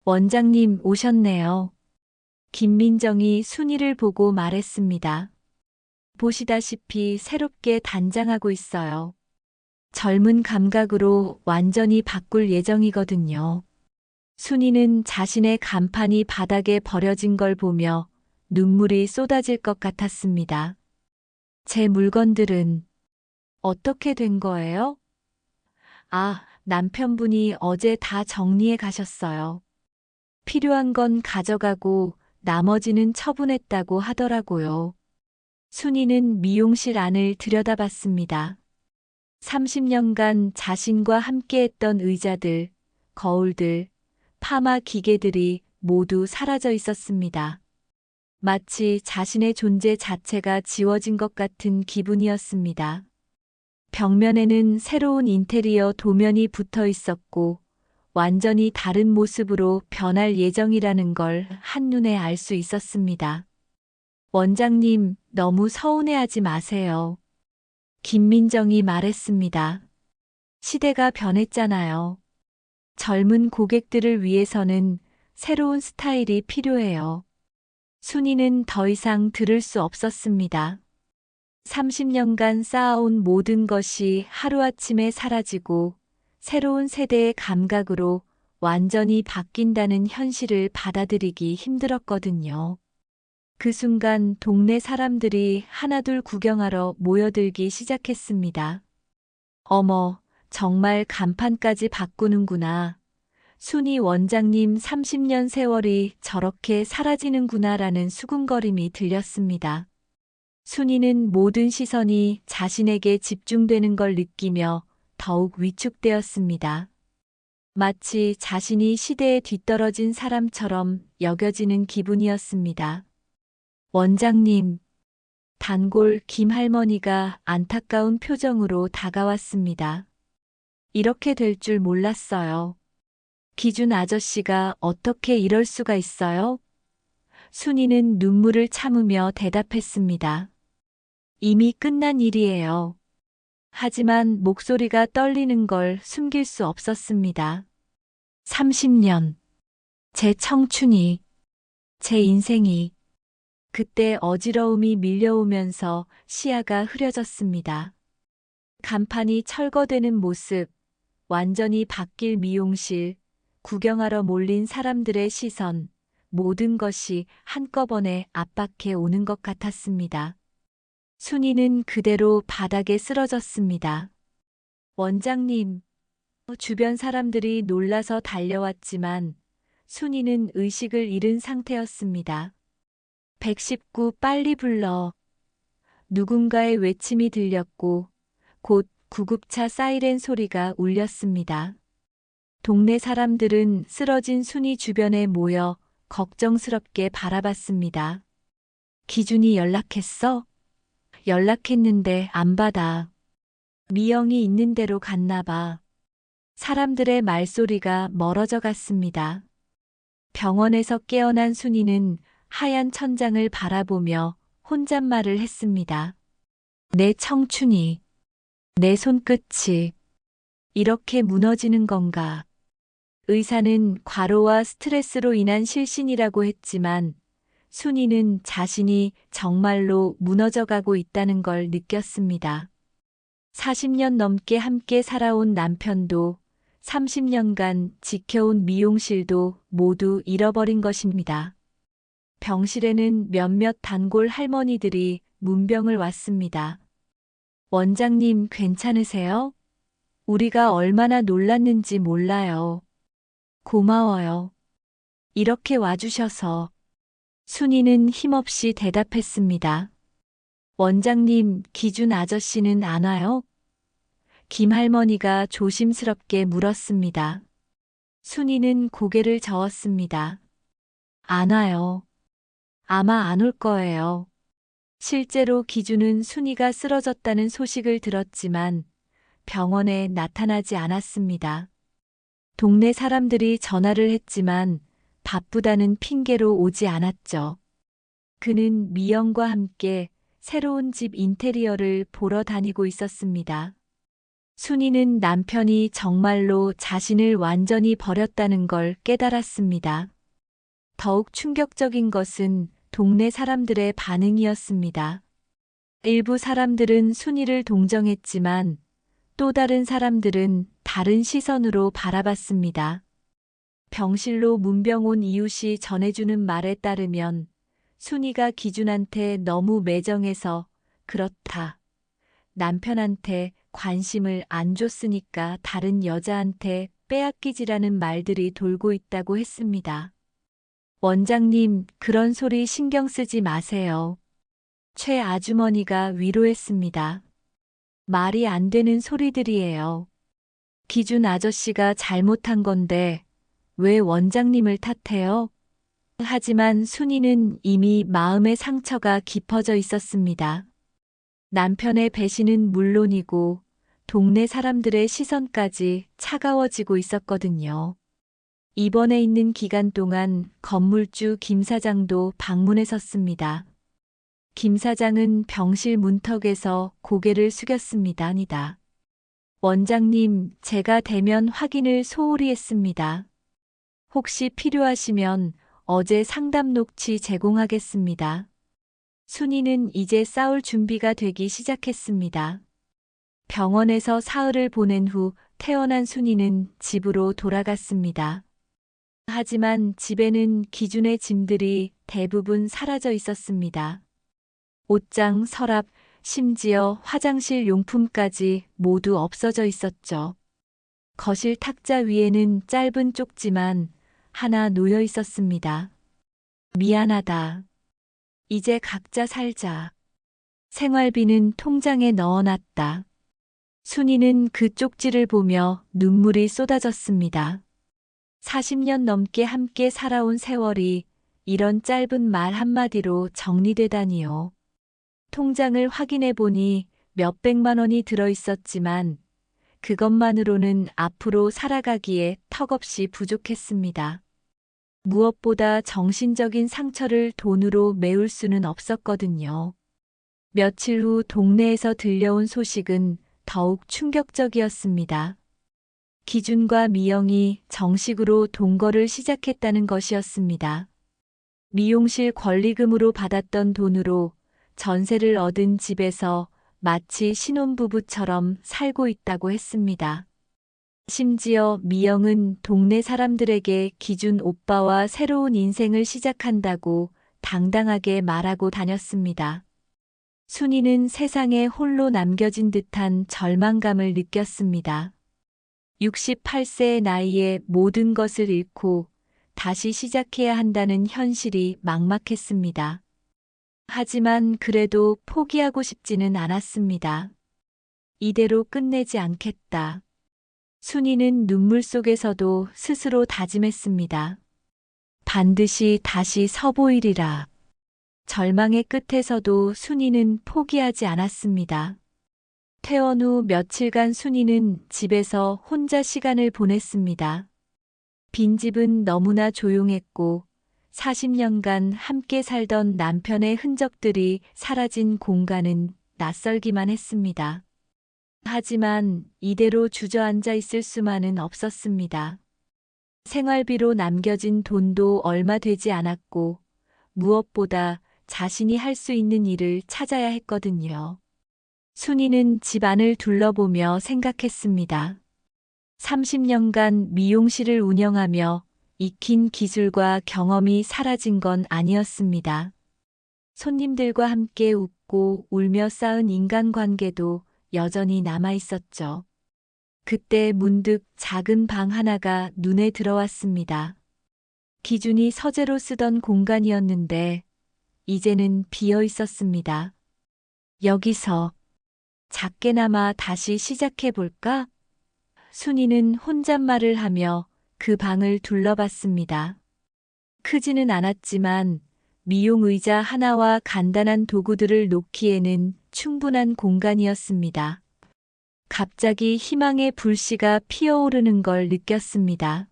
원장님 오셨네요. 김민정이 순이를 보고 말했습니다. 보시다시피 새롭게 단장하고 있어요. 젊은 감각으로 완전히 바꿀 예정이거든요. 순이는 자신의 간판이 바닥에 버려진 걸 보며 눈물이 쏟아질 것 같았습니다. 제 물건들은 어떻게 된 거예요? 아, 남편분이 어제 다 정리해 가셨어요. 필요한 건 가져가고 나머지는 처분했다고 하더라고요. 순이는 미용실 안을 들여다봤습니다. 30년간 자신과 함께했던 의자들, 거울들, 파마 기계들이 모두 사라져 있었습니다. 마치 자신의 존재 자체가 지워진 것 같은 기분이었습니다. 벽면에는 새로운 인테리어 도면이 붙어 있었고 완전히 다른 모습으로 변할 예정이라는 걸 한눈에 알 수 있었습니다. 원장님, 너무 서운해하지 마세요. 김민정이 말했습니다. 시대가 변했잖아요. 젊은 고객들을 위해서는 새로운 스타일이 필요해요. 순이는 더 이상 들을 수 없었습니다. 30년간 쌓아온 모든 것이 하루아침에 사라지고 새로운 세대의 감각으로 완전히 바뀐다는 현실을 받아들이기 힘들었거든요. 그 순간 동네 사람들이 하나둘 구경하러 모여들기 시작했습니다. 어머, 정말 간판까지 바꾸는구나. 순이 원장님 30년 세월이 저렇게 사라지는구나라는 수군거림이 들렸습니다. 순이는 모든 시선이 자신에게 집중되는 걸 느끼며 더욱 위축되었습니다. 마치 자신이 시대에 뒤떨어진 사람처럼 여겨지는 기분이었습니다. 원장님, 단골 김할머니가 안타까운 표정으로 다가왔습니다. 이렇게 될 줄 몰랐어요. 기준 아저씨가 어떻게 이럴 수가 있어요? 순이는 눈물을 참으며 대답했습니다. 이미 끝난 일이에요. 하지만 목소리가 떨리는 걸 숨길 수 없었습니다. 30년. 제 청춘이, 제 인생이. 그때 어지러움이 밀려오면서 시야가 흐려졌습니다. 간판이 철거되는 모습, 완전히 바뀔 미용실, 구경하러 몰린 사람들의 시선, 모든 것이 한꺼번에 압박해 오는 것 같았습니다. 순이는 그대로 바닥에 쓰러졌습니다. 원장님, 주변 사람들이 놀라서 달려왔지만 순이는 의식을 잃은 상태였습니다. 119 빨리 불러. 누군가의 외침이 들렸고 곧 구급차 사이렌 소리가 울렸습니다. 동네 사람들은 쓰러진 순이 주변에 모여 걱정스럽게 바라봤습니다. 기준이 연락했어? 연락했는데 안 받아. 미영이 있는 대로 갔나 봐. 사람들의 말소리가 멀어져 갔습니다. 병원에서 깨어난 순이는 하얀 천장을 바라보며 혼잣말을 했습니다. 내 청춘이, 내 손끝이 이렇게 무너지는 건가? 의사는 과로와 스트레스로 인한 실신이라고 했지만 순이는 자신이 정말로 무너져가고 있다는 걸 느꼈습니다. 40년 넘게 함께 살아온 남편도 30년간 지켜온 미용실도 모두 잃어버린 것입니다. 병실에는 몇몇 단골 할머니들이 문병을 왔습니다. 원장님 괜찮으세요? 우리가 얼마나 놀랐는지 몰라요. 고마워요. 이렇게 와주셔서. 순이는 힘없이 대답했습니다. 원장님, 기준 아저씨는 안 와요? 김할머니가 조심스럽게 물었습니다. 순이는 고개를 저었습니다. 안 와요. 아마 안 올 거예요. 실제로 기준은 순이가 쓰러졌다는 소식을 들었지만 병원에 나타나지 않았습니다. 동네 사람들이 전화를 했지만 바쁘다는 핑계로 오지 않았죠. 그는 미영과 함께 새로운 집 인테리어를 보러 다니고 있었습니다. 순이는 남편이 정말로 자신을 완전히 버렸다는 걸 깨달았습니다. 더욱 충격적인 것은 동네 사람들의 반응이었습니다. 일부 사람들은 순이를 동정했지만 또 다른 사람들은 다른 시선으로 바라봤습니다. 병실로 문병 온 이웃이 전해주는 말에 따르면 순이가 기준한테 너무 매정해서 그렇다. 남편한테 관심을 안 줬으니까 다른 여자한테 빼앗기지라는 말들이 돌고 있다고 했습니다. 원장님, 그런 소리 신경 쓰지 마세요. 최 아주머니가 위로했습니다. 말이 안 되는 소리들이에요. 기준 아저씨가 잘못한 건데 왜 원장님을 탓해요? 하지만 순이는 이미 마음의 상처가 깊어져 있었습니다. 남편의 배신은 물론이고 동네 사람들의 시선까지 차가워지고 있었거든요. 입원해 있는 기간 동안 건물주 김 사장도 방문해 섰습니다. 김 사장은 병실 문턱에서 고개를 숙였습니다. 아니다. 원장님, 제가 대면 확인을 소홀히 했습니다. 혹시 필요하시면 어제 상담 녹취 제공하겠습니다. 순이는 이제 싸울 준비가 되기 시작했습니다. 병원에서 사흘을 보낸 후 퇴원한 순이는 집으로 돌아갔습니다. 하지만 집에는 기준의 짐들이 대부분 사라져 있었습니다. 옷장, 서랍, 심지어 화장실 용품까지 모두 없어져 있었죠. 거실 탁자 위에는 짧은 쪽지만 하나 놓여 있었습니다. 미안하다. 이제 각자 살자. 생활비는 통장에 넣어놨다. 순이는 그 쪽지를 보며 눈물이 쏟아졌습니다. 40년 넘게 함께 살아온 세월이 이런 짧은 말 한마디로 정리되다니요. 통장을 확인해 보니 몇백만 원이 들어 있었지만 그것만으로는 앞으로 살아가기에 턱없이 부족했습니다. 무엇보다 정신적인 상처를 돈으로 메울 수는 없었거든요. 며칠 후 동네에서 들려온 소식은 더욱 충격적이었습니다. 기준과 미영이 정식으로 동거를 시작했다는 것이었습니다. 미용실 권리금으로 받았던 돈으로 전세를 얻은 집에서 마치 신혼부부처럼 살고 있다고 했습니다. 심지어 미영은 동네 사람들에게 기준 오빠와 새로운 인생을 시작한다고 당당하게 말하고 다녔습니다. 순이는 세상에 홀로 남겨진 듯한 절망감을 느꼈습니다. 68세의 나이에 모든 것을 잃고 다시 시작해야 한다는 현실이 막막했습니다. 하지만 그래도 포기하고 싶지는 않았습니다. 이대로 끝내지 않겠다. 순이는 눈물 속에서도 스스로 다짐했습니다. 반드시 다시 서보이리라. 절망의 끝에서도 순이는 포기하지 않았습니다. 퇴원 후 며칠간 순이는 집에서 혼자 시간을 보냈습니다. 빈집은 너무나 조용했고 40년간 함께 살던 남편의 흔적들이 사라진 공간은 낯설기만 했습니다. 하지만 이대로 주저앉아 있을 수만은 없었습니다. 생활비로 남겨진 돈도 얼마 되지 않았고 무엇보다 자신이 할 수 있는 일을 찾아야 했거든요. 순이는 집 안을 둘러보며 생각했습니다. 30년간 미용실을 운영하며 익힌 기술과 경험이 사라진 건 아니었습니다. 손님들과 함께 웃고 울며 쌓은 인간관계도 여전히 남아 있었죠. 그때 문득 작은 방 하나가 눈에 들어왔습니다. 기준이 서재로 쓰던 공간이었는데 이제는 비어 있었습니다. 여기서 작게나마 다시 시작해 볼까? 순이는 혼잣말을 하며 그 방을 둘러봤습니다. 크지는 않았지만 미용 의자 하나와 간단한 도구들을 놓기에는 충분한 공간이었습니다. 갑자기 희망의 불씨가 피어오르는 걸 느꼈습니다.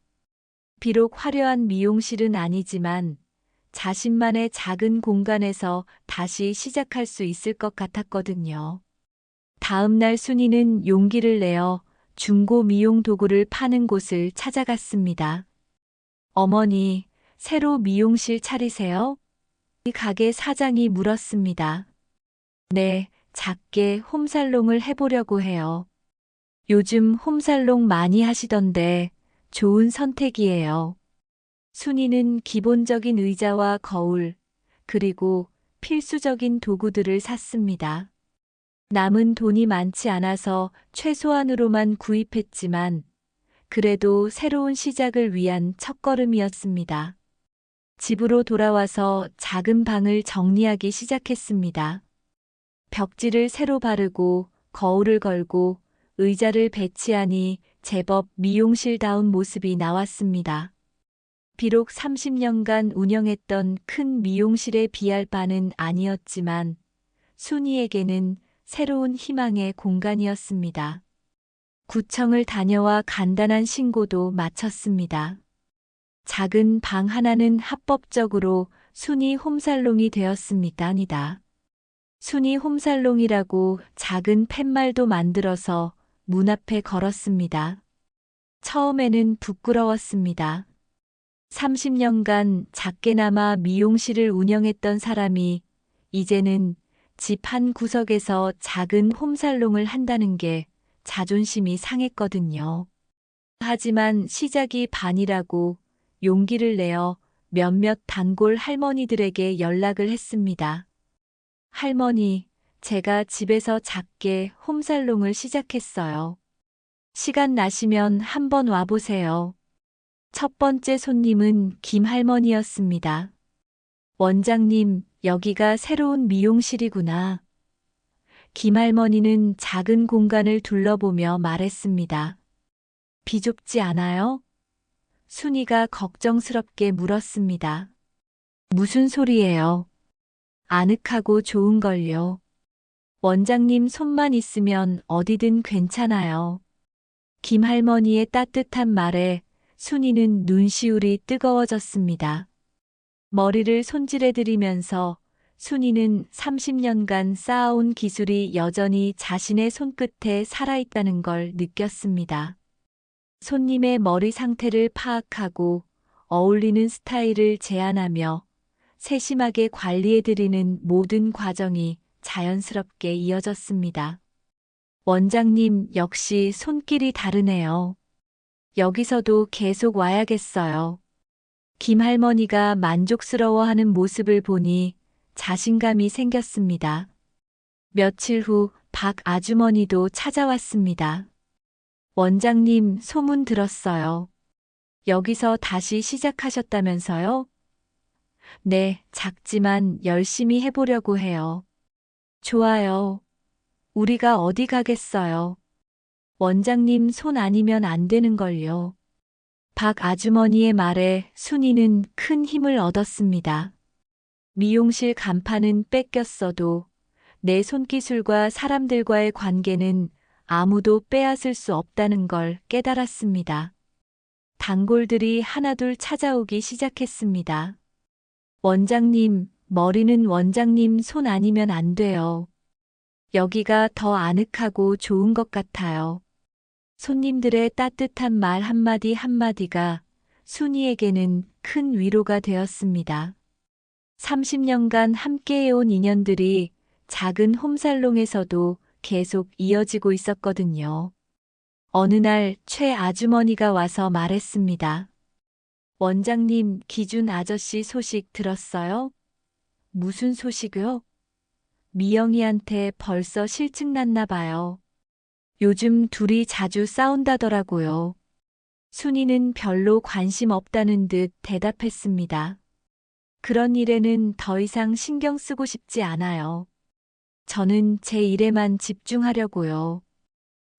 비록 화려한 미용실은 아니지만 자신만의 작은 공간에서 다시 시작할 수 있을 것 같았거든요. 다음 날 순이는 용기를 내어 중고 미용 도구를 파는 곳을 찾아갔습니다. 어머니, 새로 미용실 차리세요? 이 가게 사장이 물었습니다. 네, 작게 홈살롱을 해보려고 해요. 요즘 홈살롱 많이 하시던데 좋은 선택이에요. 순이는 기본적인 의자와 거울, 그리고 필수적인 도구들을 샀습니다. 남은 돈이 많지 않아서 최소한으로만 구입했지만 그래도 새로운 시작을 위한 첫걸음이었습니다. 집으로 돌아와서 작은 방을 정리하기 시작했습니다. 벽지를 새로 바르고 거울을 걸고 의자를 배치하니 제법 미용실다운 모습이 나왔습니다. 비록 30년간 운영했던 큰 미용실에 비할 바는 아니었지만 순이에게는 새로운 희망의 공간이었습니다. 구청을 다녀와 간단한 신고도 마쳤습니다. 작은 방 하나는 합법적으로 순이 홈살롱이 되었습니다. 아니다. 순이 홈살롱이라고 작은 팻말도 만들어서 문 앞에 걸었습니다. 처음에는 부끄러웠습니다. 30년간 작게나마 미용실을 운영했던 사람이 이제는 집 한 구석에서 작은 홈살롱을 한다는 게 자존심이 상했거든요. 하지만 시작이 반이라고 용기를 내어 몇몇 단골 할머니들에게 연락을 했습니다. 할머니, 제가 집에서 작게 홈살롱을 시작했어요. 시간 나시면 한번 와보세요. 첫 번째 손님은 김 할머니였습니다. 원장님, 여기가 새로운 미용실이구나. 김 할머니는 작은 공간을 둘러보며 말했습니다. 비좁지 않아요? 순이가 걱정스럽게 물었습니다. 무슨 소리예요? 아늑하고 좋은걸요. 원장님 손만 있으면 어디든 괜찮아요. 김 할머니의 따뜻한 말에 순이는 눈시울이 뜨거워졌습니다. 머리를 손질해드리면서 순이는 30년간 쌓아온 기술이 여전히 자신의 손끝에 살아있다는 걸 느꼈습니다. 손님의 머리 상태를 파악하고 어울리는 스타일을 제안하며 세심하게 관리해드리는 모든 과정이 자연스럽게 이어졌습니다. 원장님 역시 손길이 다르네요. 여기서도 계속 와야겠어요. 김 할머니가 만족스러워하는 모습을 보니 자신감이 생겼습니다. 며칠 후 박 아주머니도 찾아왔습니다. 원장님 소문 들었어요. 여기서 다시 시작하셨다면서요? 네, 작지만 열심히 해보려고 해요. 좋아요. 우리가 어디 가겠어요. 원장님 손 아니면 안 되는걸요. 박 아주머니의 말에 순이는 큰 힘을 얻었습니다. 미용실 간판은 뺏겼어도 내 손기술과 사람들과의 관계는 아무도 빼앗을 수 없다는 걸 깨달았습니다. 단골들이 하나둘 찾아오기 시작했습니다. 원장님, 머리는 원장님 손 아니면 안 돼요. 여기가 더 아늑하고 좋은 것 같아요. 손님들의 따뜻한 말 한마디 한마디가 순이에게는 큰 위로가 되었습니다. 30년간 함께해온 인연들이 작은 홈살롱에서도 계속 이어지고 있었거든요. 어느 날 최 아주머니가 와서 말했습니다. 원장님, 기준 아저씨 소식 들었어요? 무슨 소식이요? 미영이한테 벌써 실증 났나 봐요. 요즘 둘이 자주 싸운다더라고요. 순이는 별로 관심 없다는 듯 대답했습니다. 그런 일에는 더 이상 신경 쓰고 싶지 않아요. 저는 제 일에만 집중하려고요.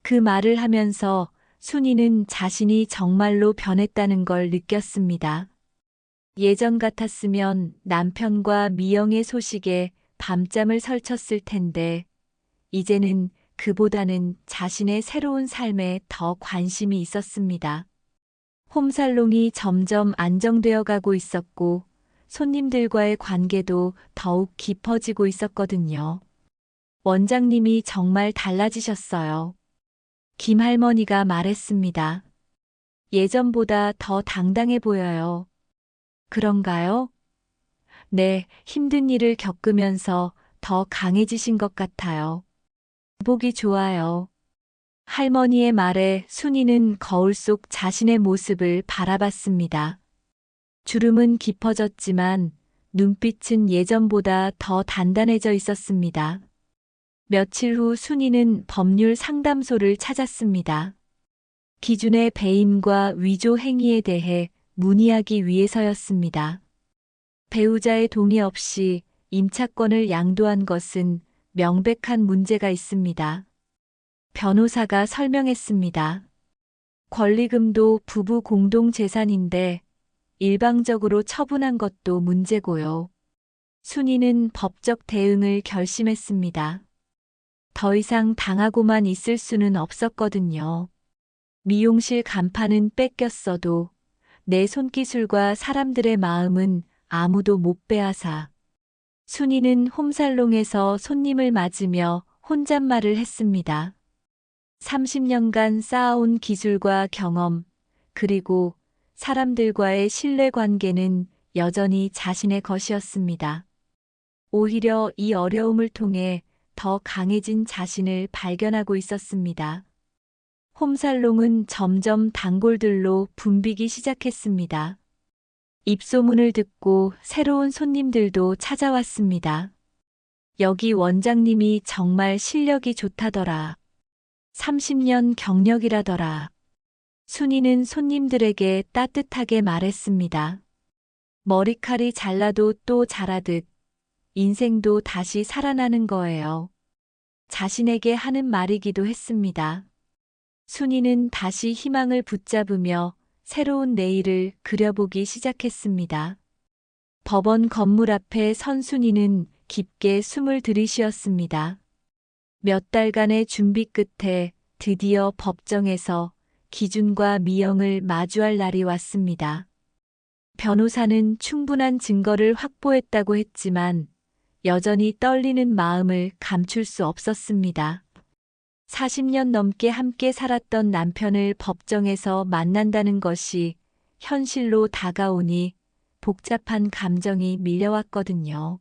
그 말을 하면서 순이는 자신이 정말로 변했다는 걸 느꼈습니다. 예전 같았으면 남편과 미영의 소식에 밤잠을 설쳤을 텐데, 이제는 그보다는 자신의 새로운 삶에 더 관심이 있었습니다. 홈살롱이 점점 안정되어 가고 있었고, 손님들과의 관계도 더욱 깊어지고 있었거든요. 원장님이 정말 달라지셨어요. 김 할머니가 말했습니다. 예전보다 더 당당해 보여요. 그런가요? 네, 힘든 일을 겪으면서 더 강해지신 것 같아요. 보기 좋아요. 할머니의 말에 순이는 거울 속 자신의 모습을 바라봤습니다. 주름은 깊어졌지만 눈빛은 예전보다 더 단단해져 있었습니다. 며칠 후 순이는 법률 상담소를 찾았습니다. 기준의 배임과 위조 행위에 대해 문의하기 위해서였습니다. 배우자의 동의 없이 임차권을 양도한 것은 명백한 문제가 있습니다. 변호사가 설명했습니다. 권리금도 부부 공동 재산인데 일방적으로 처분한 것도 문제고요. 순이는 법적 대응을 결심했습니다. 더 이상 당하고만 있을 수는 없었거든요. 미용실 간판은 뺏겼어도 내 손기술과 사람들의 마음은 아무도 못 빼앗아. 순이는 홈살롱에서 손님을 맞으며 혼잣말을 했습니다. 30년간 쌓아온 기술과 경험, 그리고 사람들과의 신뢰관계는 여전히 자신의 것이었습니다. 오히려 이 어려움을 통해 더 강해진 자신을 발견하고 있었습니다. 홈살롱은 점점 단골들로 붐비기 시작했습니다. 입소문을 듣고 새로운 손님들도 찾아왔습니다. 여기 원장님이 정말 실력이 좋다더라. 30년 경력이라더라. 순이는 손님들에게 따뜻하게 말했습니다. 머리칼이 잘라도 또 자라듯 인생도 다시 살아나는 거예요. 자신에게 하는 말이기도 했습니다. 순이는 다시 희망을 붙잡으며 새로운 내일을 그려보기 시작했습니다. 법원 건물 앞에 선 순이는 깊게 숨을 들이쉬었습니다. 몇 달간의 준비 끝에 드디어 법정에서 기준과 미영을 마주할 날이 왔습니다. 변호사는 충분한 증거를 확보했다고 했지만 여전히 떨리는 마음을 감출 수 없었습니다. 40년 넘게 함께 살았던 남편을 법정에서 만난다는 것이 현실로 다가오니 복잡한 감정이 밀려왔거든요.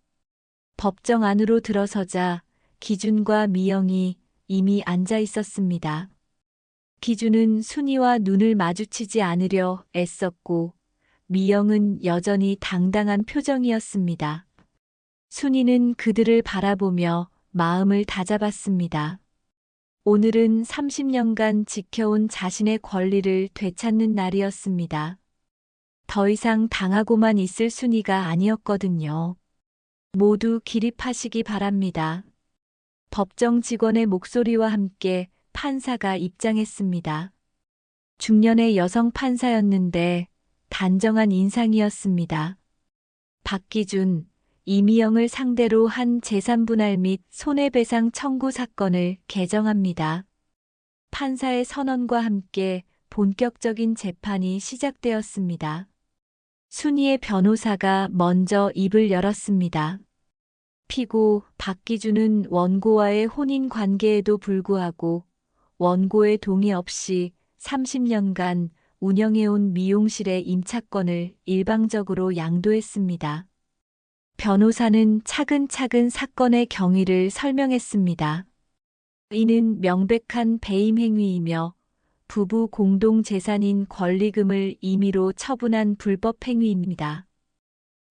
법정 안으로 들어서자 기준과 미영이 이미 앉아 있었습니다. 기준은 순이와 눈을 마주치지 않으려 애썼고 미영은 여전히 당당한 표정이었습니다. 순이는 그들을 바라보며 마음을 다잡았습니다. 오늘은 30년간 지켜온 자신의 권리를 되찾는 날이었습니다. 더 이상 당하고만 있을 순이가 아니었거든요. 모두 기립하시기 바랍니다. 법정 직원의 목소리와 함께 판사가 입장했습니다. 중년의 여성 판사였는데 단정한 인상이었습니다. 박기준, 이미영을 상대로 한 재산분할 및 손해배상 청구 사건을 개정합니다. 판사의 선언과 함께 본격적인 재판이 시작되었습니다. 순이의 변호사가 먼저 입을 열었습니다. 피고 박기준은 원고와의 혼인 관계에도 불구하고 원고의 동의 없이 30년간 운영해온 미용실의 임차권을 일방적으로 양도했습니다. 변호사는 차근차근 사건의 경위를 설명했습니다. 이는 명백한 배임 행위이며 부부 공동 재산인 권리금을 임의로 처분한 불법 행위입니다.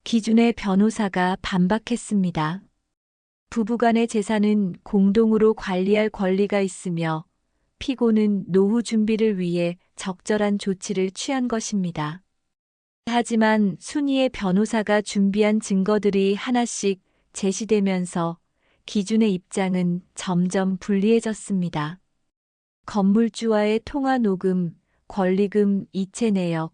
기준의 변호사가 반박했습니다. 부부간의 재산은 공동으로 관리할 권리가 있으며 피고는 노후 준비를 위해 적절한 조치를 취한 것입니다. 하지만 순이의 변호사가 준비한 증거들이 하나씩 제시되면서 기준의 입장은 점점 불리해졌습니다. 건물주와의 통화 녹음, 권리금 이체 내역,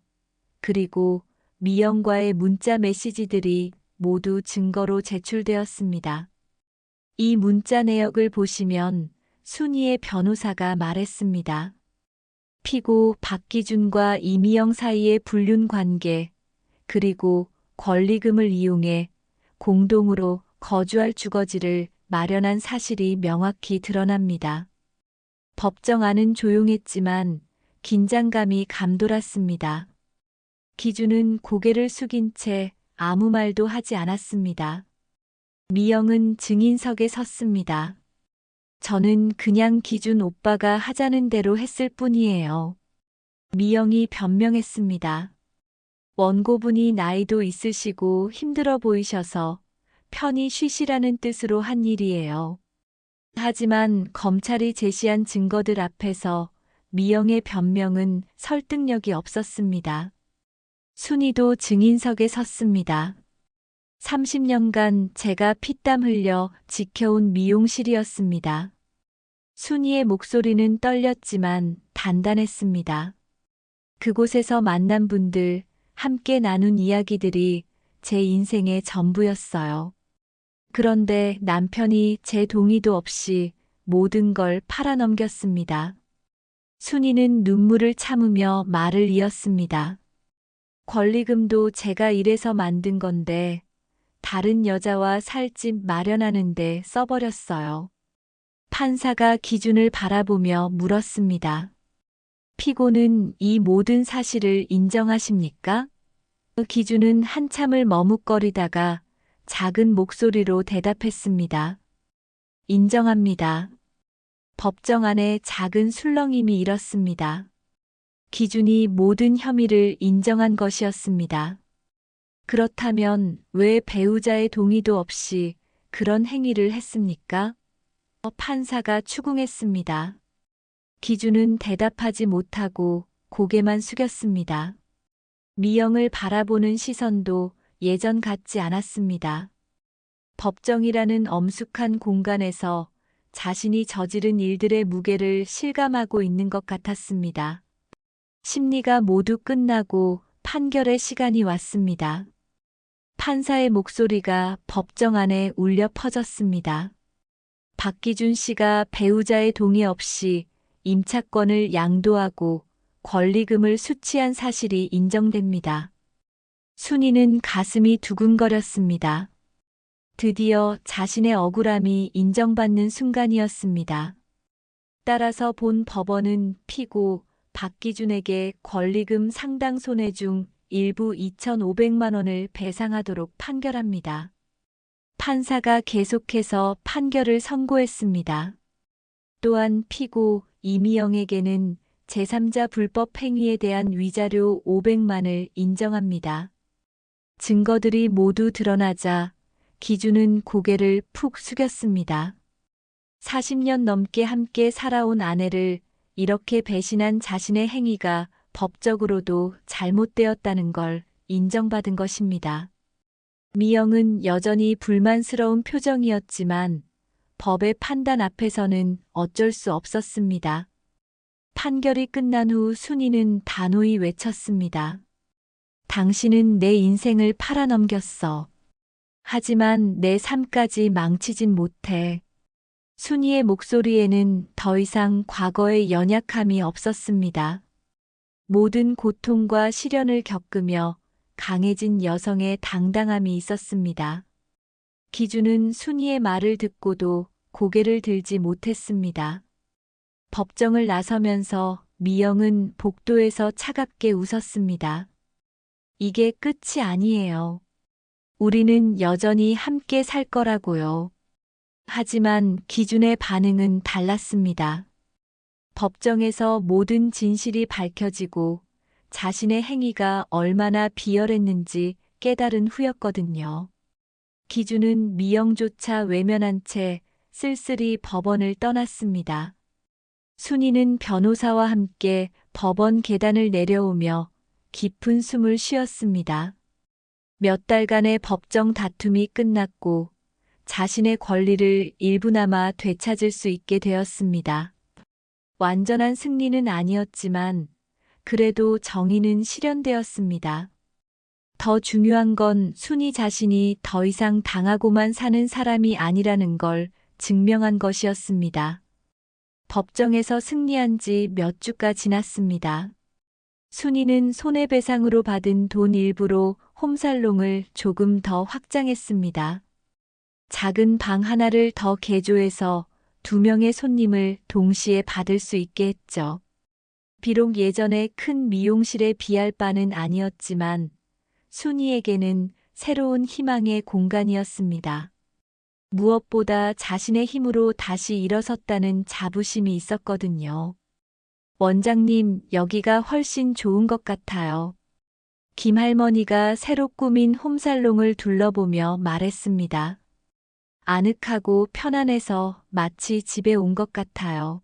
그리고 미영과의 문자 메시지들이 모두 증거로 제출되었습니다. 이 문자 내역을 보시면 순이의 변호사가 말했습니다. 피고 박기준과 이미영 사이의 불륜 관계, 그리고 권리금을 이용해 공동으로 거주할 주거지를 마련한 사실이 명확히 드러납니다. 법정 안은 조용했지만 긴장감이 감돌았습니다. 기준은 고개를 숙인 채 아무 말도 하지 않았습니다. 미영은 증인석에 섰습니다. 저는 그냥 기준 오빠가 하자는 대로 했을 뿐이에요. 미영이 변명했습니다. 원고분이 나이도 있으시고 힘들어 보이셔서 편히 쉬시라는 뜻으로 한 일이에요. 하지만 검찰이 제시한 증거들 앞에서 미영의 변명은 설득력이 없었습니다. 순이도 증인석에 섰습니다. 30년간 제가 피땀 흘려 지켜온 미용실이었습니다. 순이의 목소리는 떨렸지만 단단했습니다. 그곳에서 만난 분들, 함께 나눈 이야기들이 제 인생의 전부였어요. 그런데 남편이 제 동의도 없이 모든 걸 팔아넘겼습니다. 순이는 눈물을 참으며 말을 이었습니다. 권리금도 제가 일해서 만든 건데 다른 여자와 살 집 마련하는데 써버렸어요. 판사가 기준을 바라보며 물었습니다. 피고는 이 모든 사실을 인정하십니까? 기준은 한참을 머뭇거리다가 작은 목소리로 대답했습니다. 인정합니다. 법정 안에 작은 술렁임이 일었습니다. 기준이 모든 혐의를 인정한 것이었습니다. 그렇다면 왜 배우자의 동의도 없이 그런 행위를 했습니까? 판사가 추궁했습니다. 기준은 대답하지 못하고 고개만 숙였습니다. 미영을 바라보는 시선도 예전 같지 않았습니다. 법정이라는 엄숙한 공간에서 자신이 저지른 일들의 무게를 실감하고 있는 것 같았습니다. 심리가 모두 끝나고 판결의 시간이 왔습니다. 판사의 목소리가 법정 안에 울려 퍼졌습니다. 박기준 씨가 배우자의 동의 없이 임차권을 양도하고 권리금을 수취한 사실이 인정됩니다. 순이는 가슴이 두근거렸습니다. 드디어 자신의 억울함이 인정받는 순간이었습니다. 따라서 본 법원은 피고 박기준에게 권리금 상당 손해 중 일부 2,500만 원을 배상하도록 판결합니다. 판사가 계속해서 판결을 선고했습니다. 또한 피고 이미영에게는 제3자 불법 행위에 대한 위자료 500만을 인정합니다. 증거들이 모두 드러나자 기준은 고개를 푹 숙였습니다. 40년 넘게 함께 살아온 아내를 이렇게 배신한 자신의 행위가 법적으로도 잘못되었다는 걸 인정받은 것입니다. 미영은 여전히 불만스러운 표정이었지만 법의 판단 앞에서는 어쩔 수 없었습니다. 판결이 끝난 후 순이는 단호히 외쳤습니다. 당신은 내 인생을 팔아넘겼어. 하지만 내 삶까지 망치진 못해. 순이의 목소리에는 더 이상 과거의 연약함이 없었습니다. 모든 고통과 시련을 겪으며 강해진 여성의 당당함이 있었습니다. 기준은 순이의 말을 듣고도 고개를 들지 못했습니다. 법정을 나서면서 미영은 복도에서 차갑게 웃었습니다. 이게 끝이 아니에요. 우리는 여전히 함께 살 거라고요. 하지만 기준의 반응은 달랐습니다. 법정에서 모든 진실이 밝혀지고 자신의 행위가 얼마나 비열했는지 깨달은 후였거든요. 기준은 미영조차 외면한 채 쓸쓸히 법원을 떠났습니다. 순이는 변호사와 함께 법원 계단을 내려오며 깊은 숨을 쉬었습니다. 몇 달간의 법정 다툼이 끝났고 자신의 권리를 일부나마 되찾을 수 있게 되었습니다. 완전한 승리는 아니었지만 그래도 정의는 실현되었습니다. 더 중요한 건 순이 자신이 더 이상 당하고만 사는 사람이 아니라는 걸 증명한 것이었습니다. 법정에서 승리한 지 몇 주가 지났습니다. 순이는 손해배상으로 받은 돈 일부로 홈살롱을 조금 더 확장했습니다. 작은 방 하나를 더 개조해서 2명의 손님을 동시에 받을 수 있게 했죠. 비록 예전의 큰 미용실에 비할 바는 아니었지만 순이에게는 새로운 희망의 공간이었습니다. 무엇보다 자신의 힘으로 다시 일어섰다는 자부심이 있었거든요. 원장님, 여기가 훨씬 좋은 것 같아요. 김할머니가 새로 꾸민 홈살롱을 둘러보며 말했습니다. 아늑하고 편안해서 마치 집에 온 것 같아요.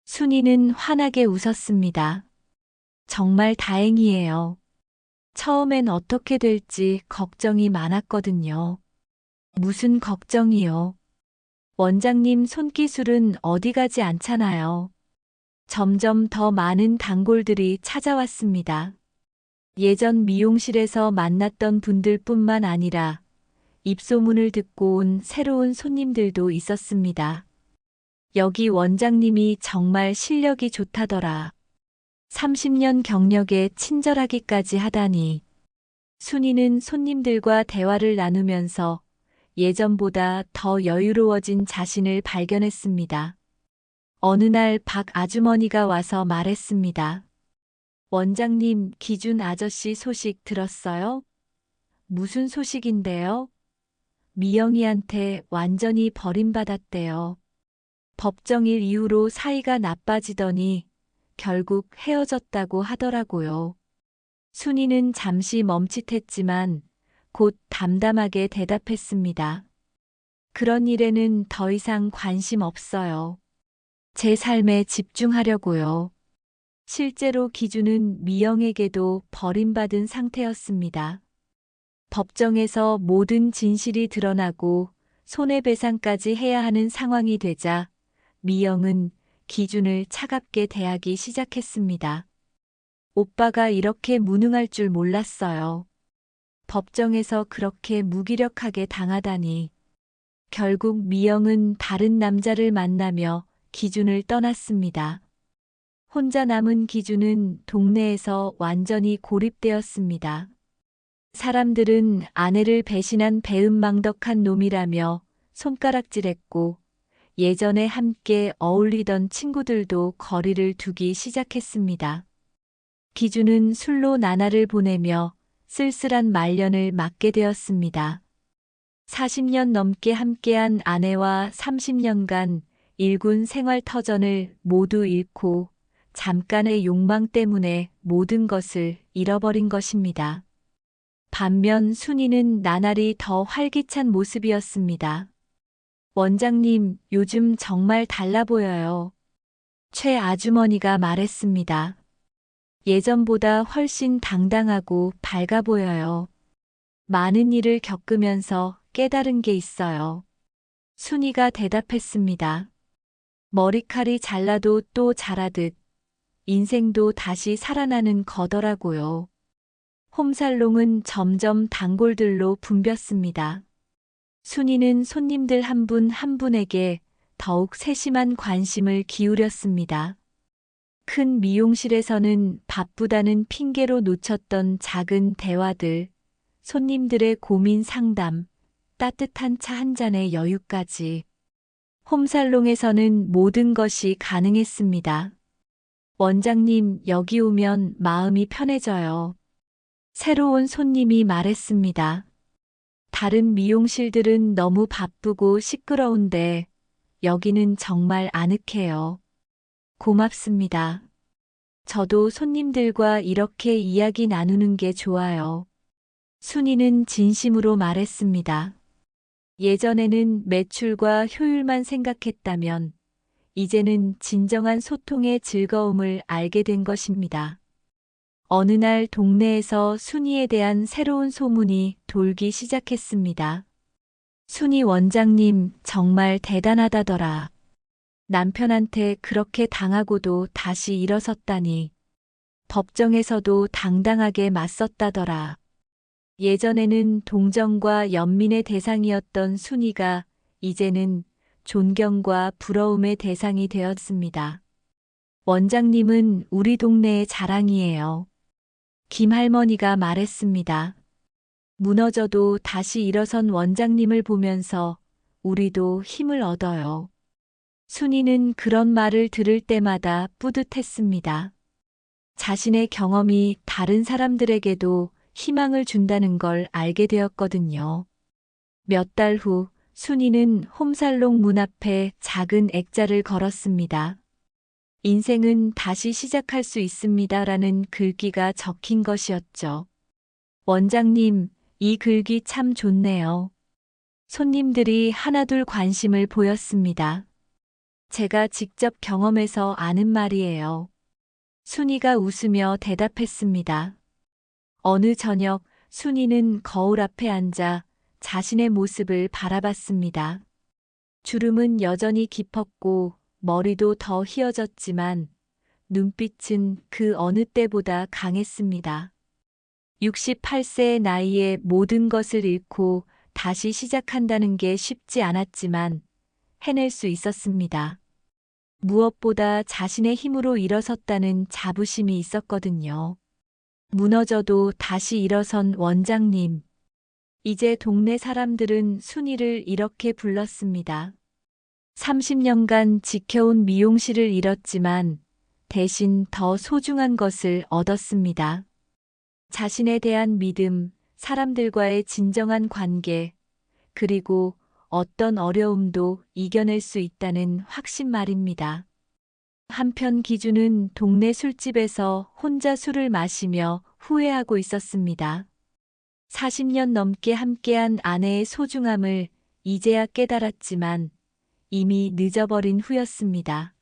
순이는 환하게 웃었습니다. 정말 다행이에요. 처음엔 어떻게 될지 걱정이 많았거든요. 무슨 걱정이요? 원장님 손기술은 어디 가지 않잖아요. 점점 더 많은 단골들이 찾아왔습니다. 예전 미용실에서 만났던 분들뿐만 아니라 입소문을 듣고 온 새로운 손님들도 있었습니다. 여기 원장님이 정말 실력이 좋다더라. 30년 경력에 친절하기까지 하다니. 순이는 손님들과 대화를 나누면서 예전보다 더 여유로워진 자신을 발견했습니다. 어느 날 박 아주머니가 와서 말했습니다. 원장님, 기준 아저씨 소식 들었어요? 무슨 소식인데요? 미영이한테 완전히 버림받았대요. 법정일 이후로 사이가 나빠지더니 결국 헤어졌다고 하더라고요. 순이는 잠시 멈칫했지만 곧 담담하게 대답했습니다. 그런 일에는 더 이상 관심 없어요. 제 삶에 집중하려고요. 실제로 기준은 미영에게도 버림받은 상태였습니다. 법정에서 모든 진실이 드러나고 손해배상까지 해야 하는 상황이 되자 미영은 기준을 차갑게 대하기 시작했습니다. 오빠가 이렇게 무능할 줄 몰랐어요. 법정에서 그렇게 무기력하게 당하다니. 결국 미영은 다른 남자를 만나며 기준을 떠났습니다. 혼자 남은 기준은 동네에서 완전히 고립되었습니다. 사람들은 아내를 배신한 배은망덕한 놈이라며 손가락질했고 예전에 함께 어울리던 친구들도 거리를 두기 시작했습니다. 기준은 술로 나날을 보내며 쓸쓸한 말년을 맞게 되었습니다. 40년 넘게 함께한 아내와 30년간 일군 생활 터전을 모두 잃고 잠깐의 욕망 때문에 모든 것을 잃어버린 것입니다. 반면 순이는 나날이 더 활기찬 모습이었습니다. 원장님, 요즘 정말 달라 보여요. 최 아주머니가 말했습니다. 예전보다 훨씬 당당하고 밝아 보여요. 많은 일을 겪으면서 깨달은 게 있어요. 순이가 대답했습니다. 머리칼이 잘라도 또 자라듯 인생도 다시 살아나는 거더라고요. 홈살롱은 점점 단골들로 붐볐습니다. 순이는 손님들 한 분 한 분에게 더욱 세심한 관심을 기울였습니다. 큰 미용실에서는 바쁘다는 핑계로 놓쳤던 작은 대화들, 손님들의 고민 상담, 따뜻한 차 한 잔의 여유까지. 홈살롱에서는 모든 것이 가능했습니다. 원장님, 여기 오면 마음이 편해져요. 새로운 손님이 말했습니다. 다른 미용실들은 너무 바쁘고 시끄러운데 여기는 정말 아늑해요. 고맙습니다. 저도 손님들과 이렇게 이야기 나누는 게 좋아요. 순이는 진심으로 말했습니다. 예전에는 매출과 효율만 생각했다면 이제는 진정한 소통의 즐거움을 알게 된 것입니다. 어느 날 동네에서 순이에 대한 새로운 소문이 돌기 시작했습니다. 순이 원장님 정말 대단하다더라. 남편한테 그렇게 당하고도 다시 일어섰다니. 법정에서도 당당하게 맞섰다더라. 예전에는 동정과 연민의 대상이었던 순이가 이제는 존경과 부러움의 대상이 되었습니다. 원장님은 우리 동네의 자랑이에요. 김할머니가 말했습니다. 무너져도 다시 일어선 원장님을 보면서 우리도 힘을 얻어요. 순이는 그런 말을 들을 때마다 뿌듯했습니다. 자신의 경험이 다른 사람들에게도 희망을 준다는 걸 알게 되었거든요. 몇 달 후 순이는 홈살롱 문 앞에 작은 액자를 걸었습니다. 인생은 다시 시작할 수 있습니다라는 글귀가 적힌 것이었죠. 원장님, 이 글귀 참 좋네요. 손님들이 하나둘 관심을 보였습니다. 제가 직접 경험해서 아는 말이에요. 순이가 웃으며 대답했습니다. 어느 저녁 순이는 거울 앞에 앉아 자신의 모습을 바라봤습니다. 주름은 여전히 깊었고 머리도 더 휘어졌지만 눈빛은 그 어느 때보다 강했습니다. 68세의 나이에 모든 것을 잃고 다시 시작한다는 게 쉽지 않았지만 해낼 수 있었습니다. 무엇보다 자신의 힘으로 일어섰다는 자부심이 있었거든요. 무너져도 다시 일어선 원장님. 이제 동네 사람들은 순이를 이렇게 불렀습니다. 30년간 지켜온 미용실을 잃었지만 대신 더 소중한 것을 얻었습니다. 자신에 대한 믿음, 사람들과의 진정한 관계, 그리고 어떤 어려움도 이겨낼 수 있다는 확신 말입니다. 한편 기준은 동네 술집에서 혼자 술을 마시며 후회하고 있었습니다. 40년 넘게 함께한 아내의 소중함을 이제야 깨달았지만 이미 늦어버린 후였습니다.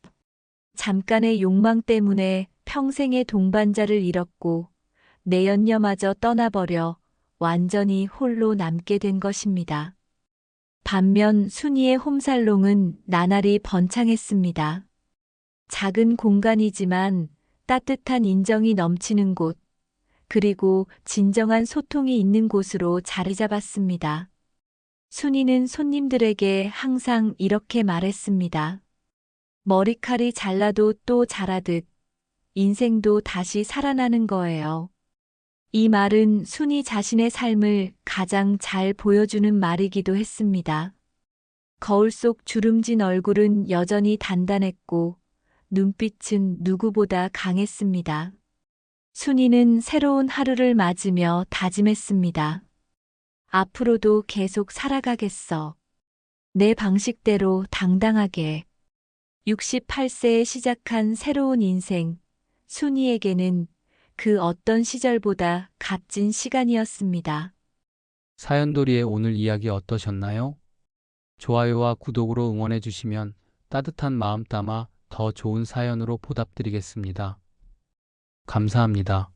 잠깐의 욕망 때문에 평생의 동반자를 잃었고 내연녀마저 떠나버려 완전히 홀로 남게 된 것입니다. 반면 순이의 홈살롱은 나날이 번창했습니다. 작은 공간이지만 따뜻한 인정이 넘치는 곳, 그리고 진정한 소통이 있는 곳으로 자리 잡았습니다. 순이는 손님들에게 항상 이렇게 말했습니다. 머리칼이 잘라도 또 자라듯 인생도 다시 살아나는 거예요. 이 말은 순이 자신의 삶을 가장 잘 보여주는 말이기도 했습니다. 거울 속 주름진 얼굴은 여전히 단단했고 눈빛은 누구보다 강했습니다. 순이는 새로운 하루를 맞으며 다짐했습니다. 앞으로도 계속 살아가겠어. 내 방식대로 당당하게. 68세에 시작한 새로운 인생, 순이에게는 그 어떤 시절보다 값진 시간이었습니다. 사연돌이의 오늘 이야기 어떠셨나요? 좋아요와 구독으로 응원해 주시면 따뜻한 마음 담아 더 좋은 사연으로 보답드리겠습니다. 감사합니다.